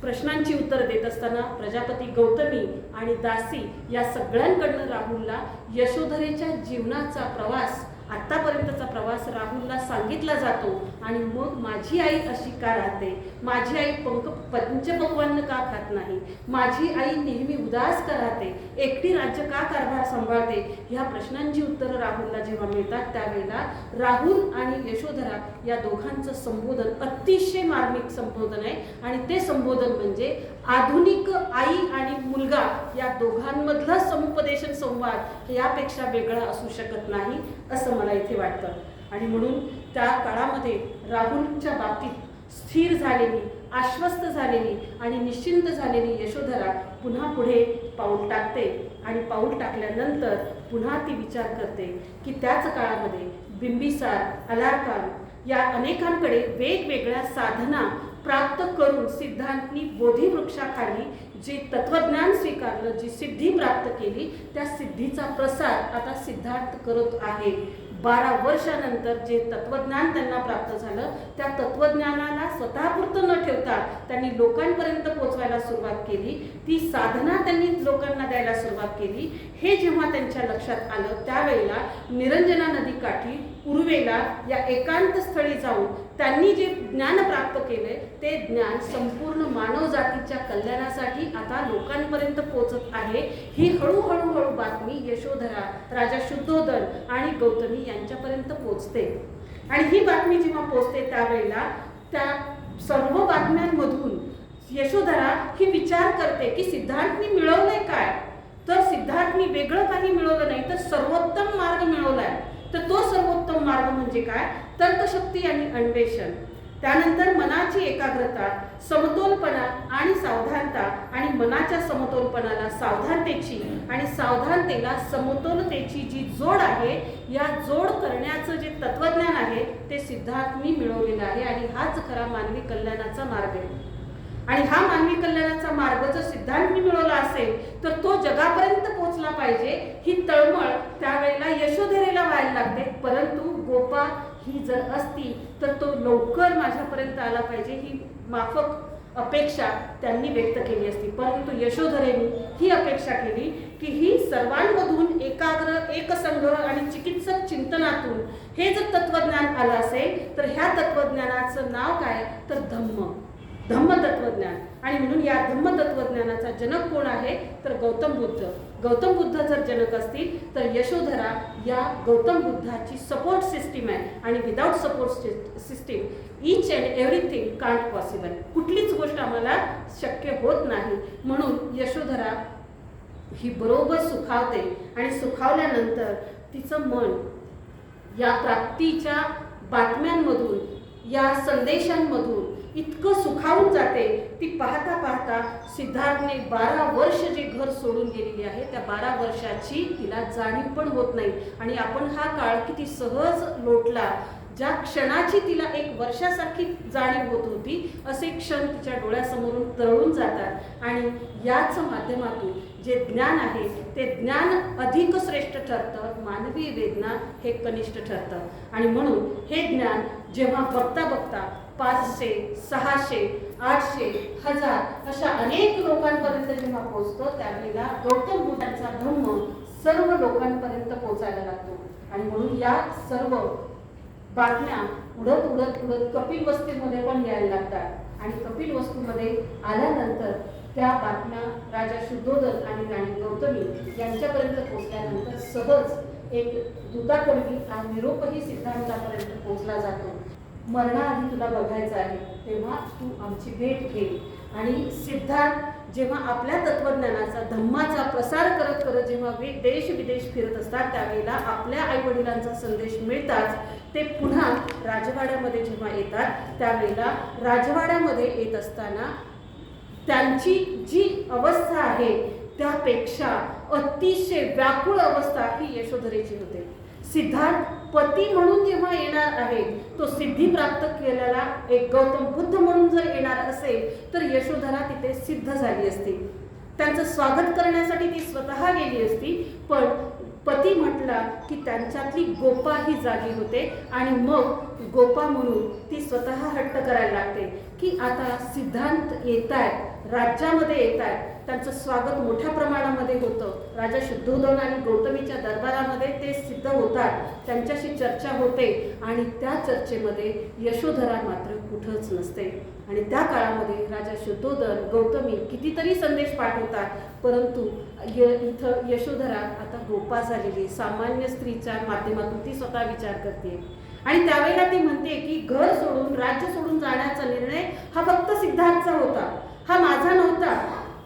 [SPEAKER 1] प्रश्नांची उत्तर देत असताना प्रजापती गौतमी आणि दासी या सगळ्यांकडनं राहुलला यशोधरेच्या जीवनाचा प्रवास आत्तापर्यंतचा प्रवास राहुलला सांगितला जातो आणि मग माझी आई अशी का राहते, माझी आई पंचपक्वान्न का खात नाही, माझी आई नेहमी उदास का राहते, एकटी राज्य का कारभार सांभाळते, ह्या प्रश्नांची उत्तरं राहुलला जेव्हा मिळतात त्यावेळेला राहुल आणि यशोधरा या दोघांचं संबोधन अतिशय मार्मिक संबोधन आहे. आणि ते संबोधन म्हणजे आधुनिक आई आणि मुलगा या दोघांमधला समुपदेशन संवाद यापेक्षा वेगळा असू शकत नाही असं मला इथे वाटतं. आणि म्हणून त्या काळामध्ये राहुलच्या बाबतीत स्थिर झालेली, आश्वस्त झालेली आणि निश्चिंत झालेली यशोधरा पुन्हा पुढे पाऊल टाकते. आणि पाऊल टाकल्यानंतर पुन्हा ती विचार करते की त्याच काळामध्ये बिंबिसार, अलारकान या अनेकांकडे वेगवेगळ्या साधना प्राप्त करून सिद्धांतनी बोधिवृक्षाखाली जे तत्वज्ञान स्वीकारलं, जी सिद्धी प्राप्त केली, त्या सिद्धीचा प्रसार आता सिद्धार्थ करत आहे. 12 वर्षानंतर जे तत्वज्ञान त्यांना प्राप्त झालं त्या तत्वज्ञानाला स्वतःपुरतं न ठेवता त्यांनी लोकांपर्यंत पोहोचवायला सुरुवात केली. ती साधना त्यांनी लोकांना द्यायला सुरुवात केली. हे जेव्हा त्यांच्या लक्षात आलं त्यावेळेला निरंजना नदीकाठी उर्वेला या एकांत स्थळी जाऊन त्यांनी जे ज्ञान प्राप्त केले ते ज्ञान संपूर्ण मानव जातीच्या कल्याणासाठी आता लोकांपर्यंत पोहोचत आहे. ही हळूहळू बातमी यशोधरा, राजा शुद्धोदन आणि गौतमी यांच्यापर्यंत पोहोचते. आणि ही बातमी जेव्हा पोहोचते त्यावेळेला त्या सर्व बातम्यांमधून यशोधरा ही विचार करते की सिद्धार्थनी मिळवलंय काय, तर सिद्धार्थनी वेगळं काही मिळवलं नाही तर सर्वोत्तम मार्ग मिळवलाय. तर तो सर्वोत्तम मार्ग म्हणजे काय, तर्कशक्ती आणि अन्वेषण, त्यानंतर मनाची एकाग्रता, समतोलपणा आणि सावधानता, आणि मनाच्या समतोलपणाला सावधानतेची आणि सावधानतेला समतोलतेची जी जोड आहे, या जोड करण्याचं जे तत्वज्ञान आहे ते सिद्धार्थनी मिळवलेलं आहे. आणि हाच खरा मानवी कल्याणाचा मार्ग आहे. आणि हा मानवी कल्याणाचा मार्ग जर सिद्धांतनी मिळवला असेल तर तो जगापर्यंत पोहोचला पाहिजे. ही तळमळ त्यावेळेला यशोधरेला व्हायला लागते. परंतु गोपा ही जर असती तर तो लवकर माझ्यापर्यंत आला पाहिजे ही माफक अपेक्षा त्यांनी व्यक्त केली असती. परंतु यशोधरेने ही अपेक्षा केली की ही सर्वांमधून एकाग्र, एकसंघ आणि चिकित्सक चिंतनातून हे जर तत्वज्ञान आलं असेल तर ह्या तत्वज्ञानाचं नाव काय, तर धम्मतत्वज्ञान. आणि म्हणून या धम्मतत्वज्ञानाचा जनक कोण आहे, तर गौतम बुद्ध. गौतम बुद्ध जर जनक असतील तर यशोधरा या गौतम बुद्धाची सपोर्ट सिस्टीम आहे. आणि without support system each and everything can't possible, कुठलीच गोष्ट आम्हाला शक्य होत नाही. म्हणून यशोधरा ही बरोबर सुखावते आणि सुखावल्यानंतर तिचं मन या प्राप्तीच्या बातम्यांमधून, या संदेशांमधून इतकं सुखावून जाते. ती पाहता पाहता सिद्धार्थने 12 वर्ष जे घर सोडून गेलेली आहे त्या 12 वर्षाची तिला जाणीव पण होत नाही. आणि आपण हा काळ किती सहज लोटला, ज्या क्षणाची तिला 1 वर्षासारखी जाणीव होत होती असे क्षण तिच्या डोळ्यासमोरून तळून जातात. आणि याच माध्यमातून जे ज्ञान आहे ते ज्ञान अधिक श्रेष्ठ ठरतं, मानवी वेदना हे कनिष्ठ ठरतं. आणि म्हणून हे ज्ञान जेव्हा बघता बघता 500, 600, 800, 1000 अशा अनेक लोकांपर्यंत जेव्हा पोहोचतो त्यावेळेला गौतम बुद्धांचा धम्म सर्व लोकांपर्यंत पोहोचायला लागतो. आणि म्हणून या सर्व बातम्या उडत उडत उडत कपिल वस्तूमध्ये पण यायला लागतात. आणि कपिल वस्तूमध्ये आल्यानंतर त्या बातम्या राजा शुद्धोदन आणि राणी गौतमी यांच्यापर्यंत पोहोचल्यानंतर सहज एक दूताकडवी हा निरोपही सिद्धांतापर्यंत पोहोचला जातो. मरणाआधी तुला बघायचं आहे तेव्हा तू आमची भेट घे. आणि सिद्धार्थ जेव्हा आपल्या तत्वज्ञानाचा, धम्माचा प्रसार करत करत जेव्हा देश विदेश फिरत असतात त्यावेळेला आपल्या आईवडिलांचा संदेश मिळताच ते पुन्हा राजवाड्यामध्ये जेव्हा येतात त्यावेळेला राजवाड्यामध्ये येत असताना त्यांची जी अवस्था आहे त्यापेक्षा अतिशय व्याकुळ अवस्था ही यशोधरेची होते. सिद्धार्थ पती म्हणून जेव्हा येणार आहे, तो सिद्धी प्राप्त केलेला एक गौतम बुद्ध म्हणून जर येणार असेल तर यशोधरा तिथे सिद्ध झाली असती. त्यांचं स्वागत करण्यासाठी ती स्वतः गेली असती. पण पती म्हटला की त्यांच्यातली गोपा ही जागी होते. आणि मग गोपा म्हणून ती स्वतः हट्ट करायला लागते की आता सिद्धांत येत आहेत, राज्यामध्ये येत आहेत, त्यांचं स्वागत मोठ्या प्रमाणामध्ये होतं. राजा शुद्धोधन आणि गौतमीच्या दरबारामध्ये ते सिद्ध होतात, त्यांच्याशी चर्चा होते आणि त्या चर्चेमध्ये यशोधरा मात्र कुठंच नसते. आणि त्या काळामध्ये राजा शुद्धोधन गौतमी कितीतरी संदेश पाठवतात, परंतु इथं यशोधरा आता गोपा झालेली, सामान्य स्त्रीच्या माध्यमातून ती स्वतः विचार करते. आणि त्यावेळेला ती म्हणते की घर सोडून राज्य सोडून जाण्याचा निर्णय हा फक्त सिद्धार्थचा होता, हा माझा नव्हता,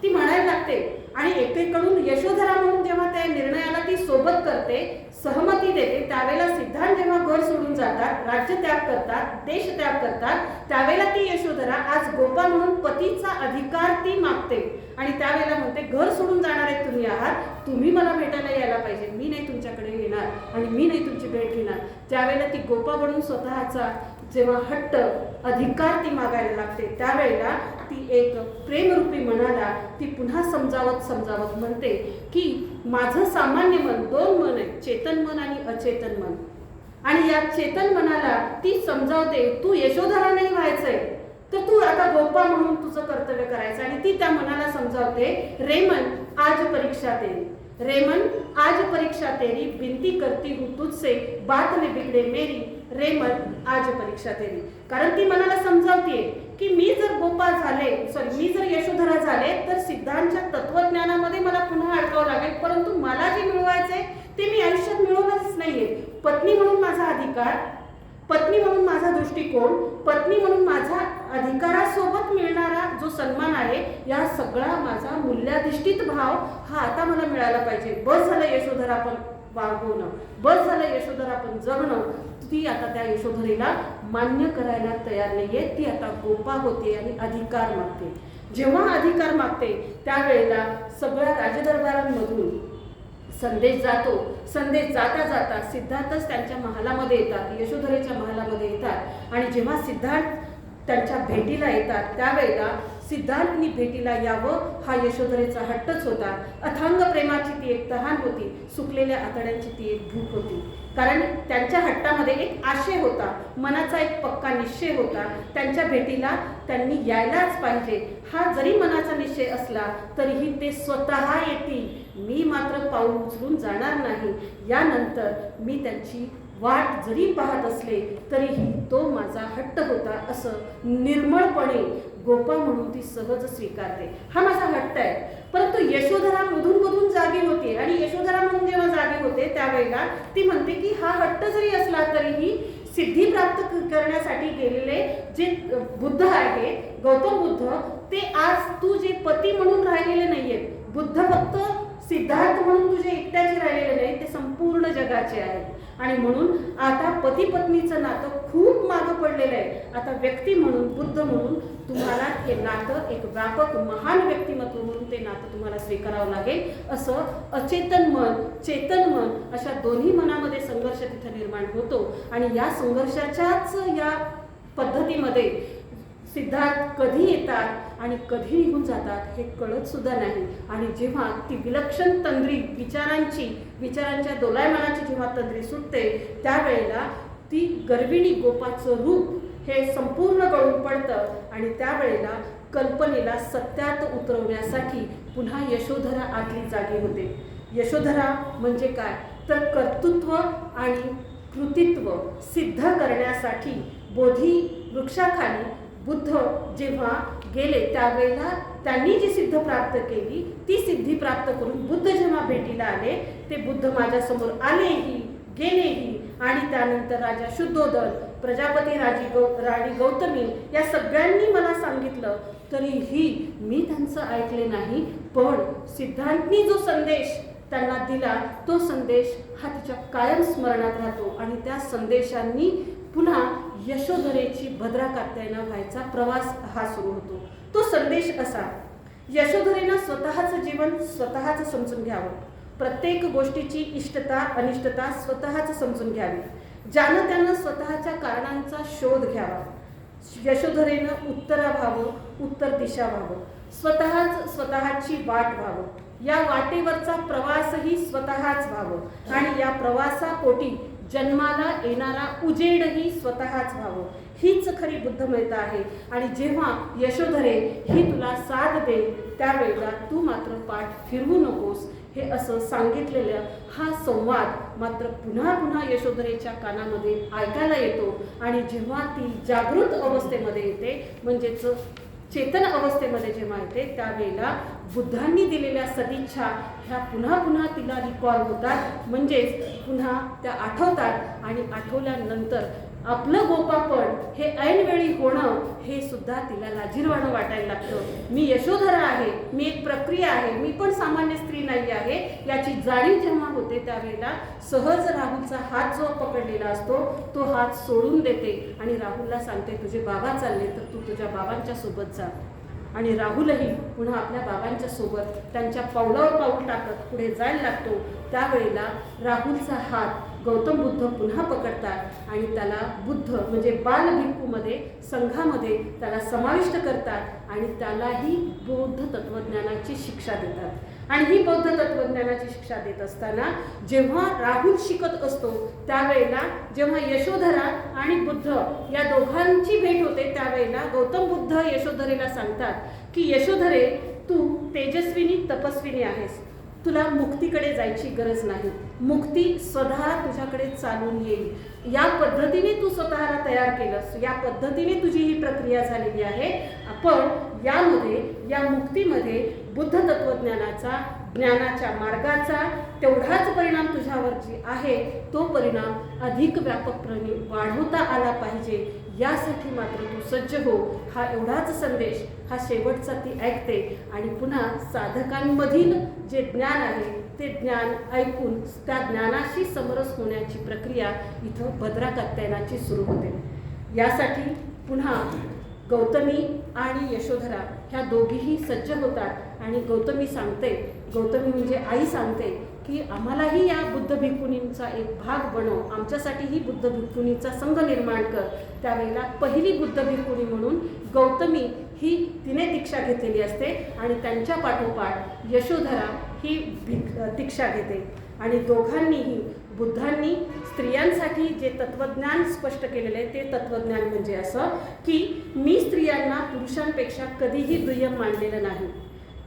[SPEAKER 1] ती म्हणायला लागते. आणि एकेकडून यशोधरा म्हणून जेव्हा त्या निर्णयाला ती सोबत करते, सहमती देते, त्यावेळेला सिद्धार्थ जेव्हा घर सोडून जातात, राज्य त्याग करतात, देश त्याग करतात, त्यावेळेला ती यशोधरा आज गोपा म्हणून पतीचा अधिकार ती मागते. आणि त्यावेळेला म्हणते घर सोडून जाणारे तुम्ही आहात, तुम्ही मला भेटायला यायला पाहिजे, मी नाही तुमच्याकडे येणार आणि मी नाही तुमची भेट घेणार. त्यावेळेला ती गोपा बनून स्वतःचा जेव्हा हट्ट अधिकार ती मागायला लागते, त्यावेळेला ती एक प्रेमरूपी मनाला ती पुन्हा समजावत म्हणते की माझं सामान्य मन, दोन मन आहे, चेतन मन आणि अचेतन मन. आणि या चेतन मनाला ती समजावते, तू यशोधरा नाही व्हायचंय, तर तू आता गोपा म्हणून तुझं कर्तव्य करायचं. आणि ती त्या मनाला समजावते, रेमन आज परीक्षा तेरी, रेमन आज परीक्षा तेरी, बिनती करती हूँ तुझसे, बात ने बिगड़े मेरी, रेमन आज परीक्षा तेरी. कारण ती मनाला समजावते की मी जर गोपा झाले, मी जर यशोधरा झाले तर सिद्धांच्या तत्वज्ञानामध्ये मला पुन्हा अडकावं लागेल, परंतु मला जे मिळवायचे ते मी आयुष्यात मिळवणारच नाहीये. पत्नी म्हणून माझा अधिकार, पत्नी म्हणून माझा दृष्टिकोन, पत्नी म्हणून माझा अधिकारासोबत मिळणारा जो सन्मान आहे, या सगळा माझा मूल्याधिष्ठित भाव हा आता मला मिळाला पाहिजे. बस झालं यशोधरा पण वागवणं, बस झालं यशोधरा पण जगणं. ती आता त्या यशोधरेला मान्य करायला तयार नाहीये. ती आता गोपा होते आणि अधिकार मागते. जेव्हा अधिकार मागते त्यावेळेला सगळ्या राजदरबारांमधून संदेश जातो. संदेश जाता जाता सिद्धार्थच त्यांच्या महालामध्ये येतात, यशोधरेच्या महालामध्ये येतात. आणि जेव्हा सिद्धार्थ त्यांच्या भेटीला येतात त्यावेळेला सिद्धार्थनी भेटीला यावं हा यशोधरेचा हट्टच होता. अथांग प्रेमाची ती एक तहान होती, सुकलेल्या आतड्यांची ती एक भूक होती. कारण त्यांच्या हट्टामध्ये एक आशय होता, मनाचा एक पक्का निश्चय होता, त्यांच्या भेटीला त्यांनी यायलाच पाहिजे. हा जरी मनाचा निश्चय असला तरीही ते स्वतः येतील, मी मात्र पाऊल उचलून जाणार नाही. यानंतर मी त्यांची वाट जरी पाहत असले तरीही तो माझा हट्ट होता, असं निर्मळपणे गोपा म्हणून ती सहज स्वीकारते. हा माझा हट्ट आहे. परंतु यशोधरा मधून जागी होते आणि यशोधरा म्हणून जेव्हा जागी होते त्यावेळेला ती म्हणते की हा हट्ट जरी असला तरीही सिद्धी प्राप्त करण्यासाठी गेलेले जे बुद्ध आहे, गौतम बुद्ध, ते आज तू जे पती म्हणून राहिलेले नाहीये. बुद्ध फक्त सिद्धार्थ म्हणून तुझे एकट्याचे राहिलेले नाही, ते संपूर्ण जगाचे आहेत. आणि म्हणून आता पती पत्नीचं नातं खूप मागं पडलेलं आहे. आता व्यक्ती म्हणून, बुद्ध म्हणून तुम्हाला हे नातं एक व्यापक महान व्यक्तिमत्व म्हणून ते नातं तुम्हाला स्वीकारावं लागेल. असं अचेतन मन, चेतन मन अशा दोन्ही मनामध्ये संघर्ष तिथे निर्माण होतो. आणि या संघर्षाच्याच या पद्धतीमध्ये सिद्धार्थ कधी येतात आणि कधी निघून जातात हे कळत सुद्धा नाही. आणि जेव्हा ती विलक्षण तंद्री विचारांच्या दोलायमानाची जेव्हा तंद्री सुटते त्यावेळेला ती गर्विणी गोपाचं रूप हे संपूर्ण गळून पडतं. आणि त्यावेळेला कल्पनेला सत्यात उतरवण्यासाठी पुन्हा यशोधरा आतली जागी होते. यशोधरा म्हणजे काय तर कर्तृत्व आणि कृतित्व सिद्ध करण्यासाठी बोधी वृक्षाखाली बुद्ध जेव्हा गेले त्यावेळेला त्यांनी जी सिद्ध प्राप्त केली ती सिद्धी प्राप्त करून बुद्ध जेव्हा भेटीला आले, ते बुद्ध माझ्यासमोर आलेही गेलेही. आणि त्यानंतर राजा शुद्धोधन, प्रजापती राणी गौतमी या सगळ्यांनी मला सांगितलं तरीही मी त्यांचं ऐकले नाही. पण सिद्धांतनी जो संदेश त्यांना दिला तो संदेश हा तिच्या कायम स्मरणात राहतो. आणि त्या संदेशांनी पुन्हा यशोधरेची भद्रा कात्यायना व्हायचा प्रवास हा सुरू होतो. तो संदेश असा, यशोधरेनं स्वतःचं जीवन स्वतःच समजून घ्यावं. प्रत्येक गोष्टीची इष्टता अनिष्टता स्वतःच समजून घ्यावी. ज्यानं त्यानं स्वतःच्या कारणांचा शोध घ्यावा. यशोधरेनं उत्तरा व्हावं, उत्तर दिशा व्हावं, स्वतःची वाट व्हावं. या वाटेवरचा प्रवासही स्वतःच व्हावं. आणि या प्रवासापोटी जन्माला येणारा उजेडही स्वतःच व्हावं, हीच खरी बुद्धमयता आहे. आणि जेव्हा यशोधरे ही तुला साथ दे त्यावेळेला तू मात्र पाठ फिरवू नकोस, हे असं सांगितलेलं हा संवाद मात्र पुन्हा पुन्हा यशोधरेच्या कानामध्ये ऐकायला येतो. आणि जेव्हा ती जागृत अवस्थेमध्ये येते, म्हणजेच चेतन अवस्थेमध्ये जेव्हा येते, त्यावेळेला बुद्धांनी दिलेल्या सदिच्छा ह्या पुन्हा पुन्हा तिला रिकॉल होतात, म्हणजेच पुन्हा त्या आठवतात. आणि आठवल्यानंतर आपलं गोपापण हे ऐनवेळी होणं हे सुद्धा तिला लाजिरवाणं वाटायला लागतं. मी यशोधरा आहे, मी एक प्रक्रिया आहे, मी पण सामान्य स्त्री नाही आहे, याची जाणीव जेव्हा होते त्यावेळेला सहज राहुलचा हात जो पकडलेला असतो तो हात सोडून देते आणि राहुलला सांगते, तुझे बाबा चालले तर तू तुझ्या बाबांच्या सोबत जा. आणि राहुलही पुन्हा आपल्या बाबांच्या सोबत त्यांच्या पावलावर पाऊल टाकत पुढे जायला लागतो. त्यावेळेला राहुलचा हात गौतम बुद्ध पुन्हा पकडतात आणि त्याला बुद्ध म्हणजे बाल भिक्खूमध्ये संघामध्ये त्याला समाविष्ट करतात आणि त्यालाही बौद्ध तत्वज्ञानाची शिक्षा देतात. आणि ही बौद्ध तत्वज्ञानाची शिक्षा देत असताना जेव्हा राहुल शिकत असतो त्यावेळेला जेव्हा यशोधरा आणि बुद्ध या दोघांची भेट होते त्यावेळेला गौतम बुद्ध यशोधरेला सांगतात की यशोधरे, तू तेजस्विनी तपस्विनी आहेस, तुला मुक्तीकडे जायची गरज नाही, मुक्ती स्वतः तुझ्याकडे चालून येईल. या पद्धतीने तू स्वतःला तयार केलंस, या पद्धतीने तुझी ही प्रक्रिया झालेली आहे. आपण यामध्ये या मुक्तीमध्ये बुद्ध तत्वज्ञानाचा ज्ञानाच्या मार्गाचा तेवढाच परिणाम तुझ्यावर जे आहे तो परिणाम अधिक व्यापकपणे वाढवता आला पाहिजे. यासाठी मात्र तू सज्ज हो. हा एवढाच संदेश हा शेवटचा ती ऐकते आणि पुन्हा साधकांमधील जे ज्ञान आहे ते ज्ञान ऐकून त्या ज्ञानाशी समरस होण्याची प्रक्रिया इथं भद्रा कात्यायनाची सुरू होते. यासाठी पुन्हा गौतमी आणि यशोधरा ह्या दोघीही सज्ज होतात आणि गौतमी सांगते, गौतमी म्हणजे आई सांगते की आम्हालाही या बुद्ध भिक्खुनींचा एक भाग बनव, आमच्यासाठीही बुद्ध भिक्खुनीचा संघ निर्माण कर. त्यावेळेला पहिली बुद्ध भिक्खुनी म्हणून गौतमी ही तिने दीक्षा घेतलेली असते आणि त्यांच्या पाठोपाठ यशोधरा ही दीक्षा घेते. आणि दोघांनीही बुद्धांनी स्त्रियांसाठी जे तत्वज्ञान स्पष्ट केलेले आहे ते तत्वज्ञान म्हणजे असं की मी स्त्रियांना पुरुषांपेक्षा कधीही दुय्यम मानलेलं नाही.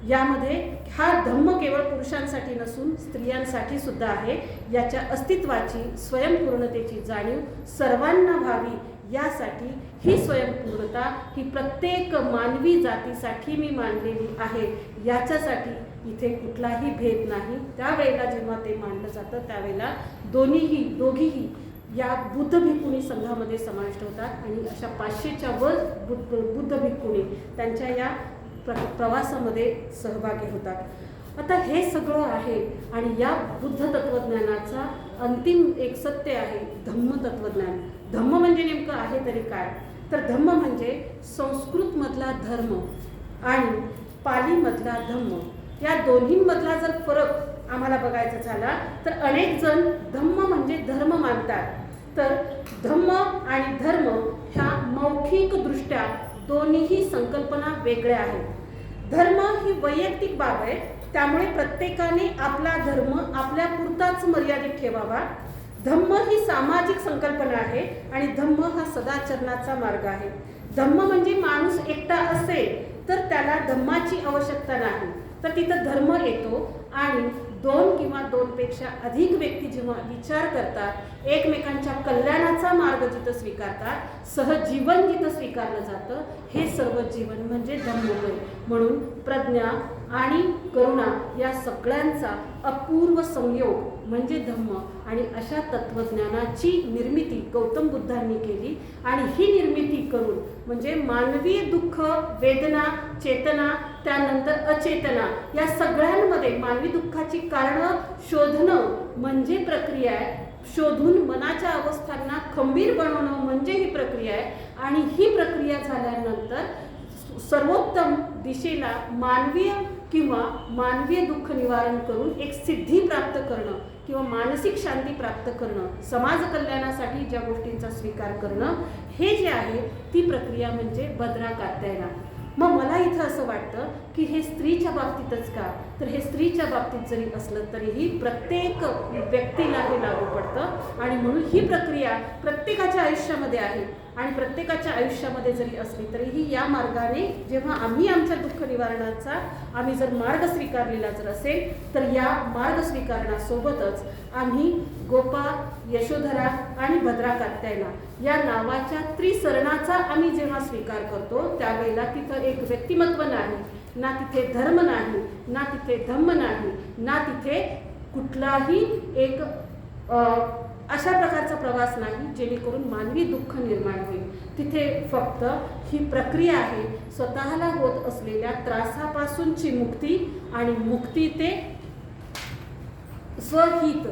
[SPEAKER 1] यामध्ये हा धम्म केवळ पुरुषांसाठी नसून स्त्रियांसाठी सुद्धा आहे. याच्या अस्तित्वाची स्वयंपूर्णतेची जाणीव सर्वांना व्हावी यासाठी ही स्वयंपूर्णता ही प्रत्येक मानवी जातीसाठी मी मानलेली आहे. याच्यासाठी इथे कुठलाही भेद नाही. त्यावेळेला जेव्हा ते मानलं जातं त्यावेळेला दोघीही या बुद्ध भिक्खुनी संघामध्ये समाविष्ट होतात आणि अशा 500च्या वर बुद्ध भिक्खुनी त्यांच्या या प्रवासामध्ये सहभागी होतात. आता हे सगळं आहे आणि या बुद्ध तत्वज्ञानाचा अंतिम एक सत्य आहे धम्म तत्वज्ञान. धम्म म्हणजे नेमकं आहे तरी काय, तर धम्म म्हणजे संस्कृतमधला धर्म आणि पालीमधला धम्म या दोन्हींमधला जर फरक आम्हाला बघायचा झाला तर अनेक जण धम्म म्हणजे धर्म मानतात. तर धम्म आणि धर्म ह्या मौखिकदृष्ट्या दोन्हीही संकल्पना वेगळ्या आहेत. धर्म ही वैयक्तिक बाब आहे, त्यामुळे प्रत्येकाने आपला धर्म आपल्या पुरताच मर्यादित ठेवावा. धम्म ही सामाजिक संकल्पना आहे आणि धम्म हा सदाचरणाचा मार्ग आहे. धम्म म्हणजे माणूस एकटा असेल तर त्याला धम्माची आवश्यकता नाही, तर तिथं धर्म येतो. आणि 2 किंवा 2 पेक्षा अधिक व्यक्ती जेव्हा विचार करतात, एकमेकांच्या कल्याणाचा मार्ग जिथं स्वीकारतात, सहजीवन जिथं स्वीकारलं जातं, हे सर्व जीवन म्हणजे धम्ममय. म्हणून प्रज्ञा आणि करुणा या सगळ्यांचा अपूर्व संयोग म्हणजे धम्म. आणि अशा तत्वज्ञानाची निर्मिती गौतम बुद्धांनी केली आणि ही निर्मिती करून म्हणजे मानवी दुःख, वेदना, चेतना, त्यानंतर अचेतना या सगळ्यांमध्ये मानवी दुःखाची कारणं शोधणं म्हणजे प्रक्रिया आहे. शोधून मनाच्या अवस्थांना खंबीर बनवणं म्हणजे ही प्रक्रिया आहे. आणि ही प्रक्रिया झाल्यानंतर सर्वोत्तम दिशेला मानवीय दुःख निवारण करून एक सिद्धी प्राप्त करणं किंवा मानसिक शांती प्राप्त करणं, समाज कल्याणासाठी ज्या गोष्टींचा स्वीकार करणं, हे जे आहे ती प्रक्रिया म्हणजे भद्रा कात्यायना. मग मला इथं असं वाटतं की हे स्त्रीच्या बाबतीतच का, तर हे स्त्रीच्या बाबतीत जरी असलं तरीही प्रत्येक व्यक्तीला हे लागू पडतं आणि म्हणून ही प्रक्रिया प्रत्येकाच्या आयुष्यामध्ये आहे आणि प्रत्येकाच्या आयुष्यामध्ये जरी असली तरीही या मार्गाने जेव्हा आम्ही आमच्या दुःख निवारणाचा आम्ही जर मार्ग स्वीकारलेला जर असेल तर या मार्ग स्वीकारणासोबतच आम्ही गोपा, यशोधरा आणि भद्रा कात्यायना या नावाच्या त्रिसरणाचा आम्ही जेव्हा स्वीकार करतो त्यावेळेला तिथं एक व्यक्तिमत्व नाही, ना तिथे धर्म नाही, ना तिथे धम्म नाही, ना तिथे कुठलाही एक अशा प्रकारचा प्रवास नाही जेणेकरून मानवी दुःख निर्माण होईल. तिथे फक्त ही प्रक्रिया आहे स्वतःला होत असलेल्या त्रासापासूनची मुक्ती आणि मुक्ती ते स्वहित,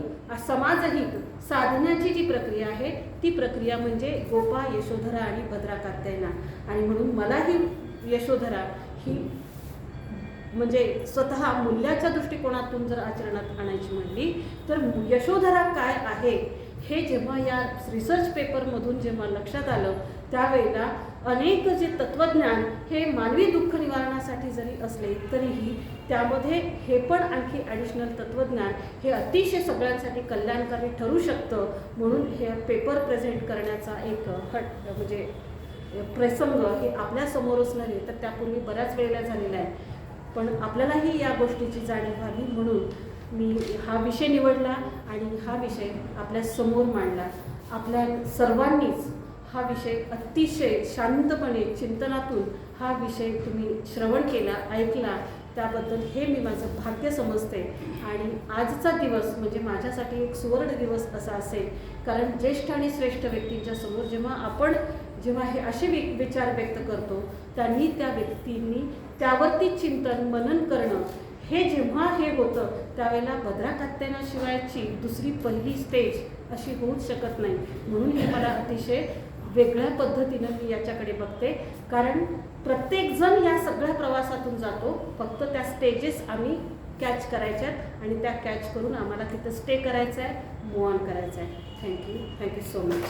[SPEAKER 1] समाजहित साधण्याची जी प्रक्रिया आहे ती प्रक्रिया म्हणजे गोपा, यशोधरा आणि भद्रा कात्यायना. आणि म्हणून मला ही यशोधरा ही म्हणजे स्वतः मूल्याच्या दृष्टिकोनातून जर आचरणात आणायची म्हणली तर यशोधरा काय आहे हे जेव्हा या रिसर्च पेपरमधून जेव्हा लक्षात आलं त्यावेळेला अनेक जे तत्त्वज्ञान हे मानवी दुःख निवारणासाठी जरी असले तरीही त्यामध्ये हे पण आणखी ॲडिशनल तत्त्वज्ञान हे अतिशय सगळ्यांसाठी कल्याणकारी ठरू शकतं. म्हणून हे पेपर प्रेझेंट करण्याचा एक म्हणजे प्रसंग हे आपल्यासमोरच नव्हे तर त्यापूर्वी बऱ्याच वेळेला झालेला आहे, पण आपल्यालाही या गोष्टीची जाणीव व्हावी म्हणून मी हा विषय निवडला आणि हा विषय आपल्या समोर मांडला. आपल्या सर्वांनीच हा विषय अतिशय शांतपणे चिंतनातून हा विषय तुम्ही श्रवण केला, ऐकला, त्याबद्दल हे मी माझं भाग्य समजते. आणि आजचा दिवस म्हणजे माझ्यासाठी एक सुवर्ण दिवस असा असेल कारण ज्येष्ठ आणि श्रेष्ठ व्यक्तींच्या समोर जेव्हा हे असे विचार व्यक्त करतो त्यांनी त्या व्यक्तींनी त्यावरती चिंतन मनन करणं हे जेव्हा हे होतं त्यावेळेला भद्रा कात्यायनाशिवायची दुसरी पहिली स्टेज अशी होऊच शकत नाही. म्हणून हे मला अतिशय वेगळ्या पद्धतीनं मी याच्याकडे बघते कारण प्रत्येकजण या सगळ्या प्रवासातून जातो, फक्त त्या स्टेजेस आम्ही कॅच करायच्यात आणि त्या कॅच करून आम्हाला तिथं स्टे करायचं आहे, मूव ऑन करायचं आहे. Thank you so much.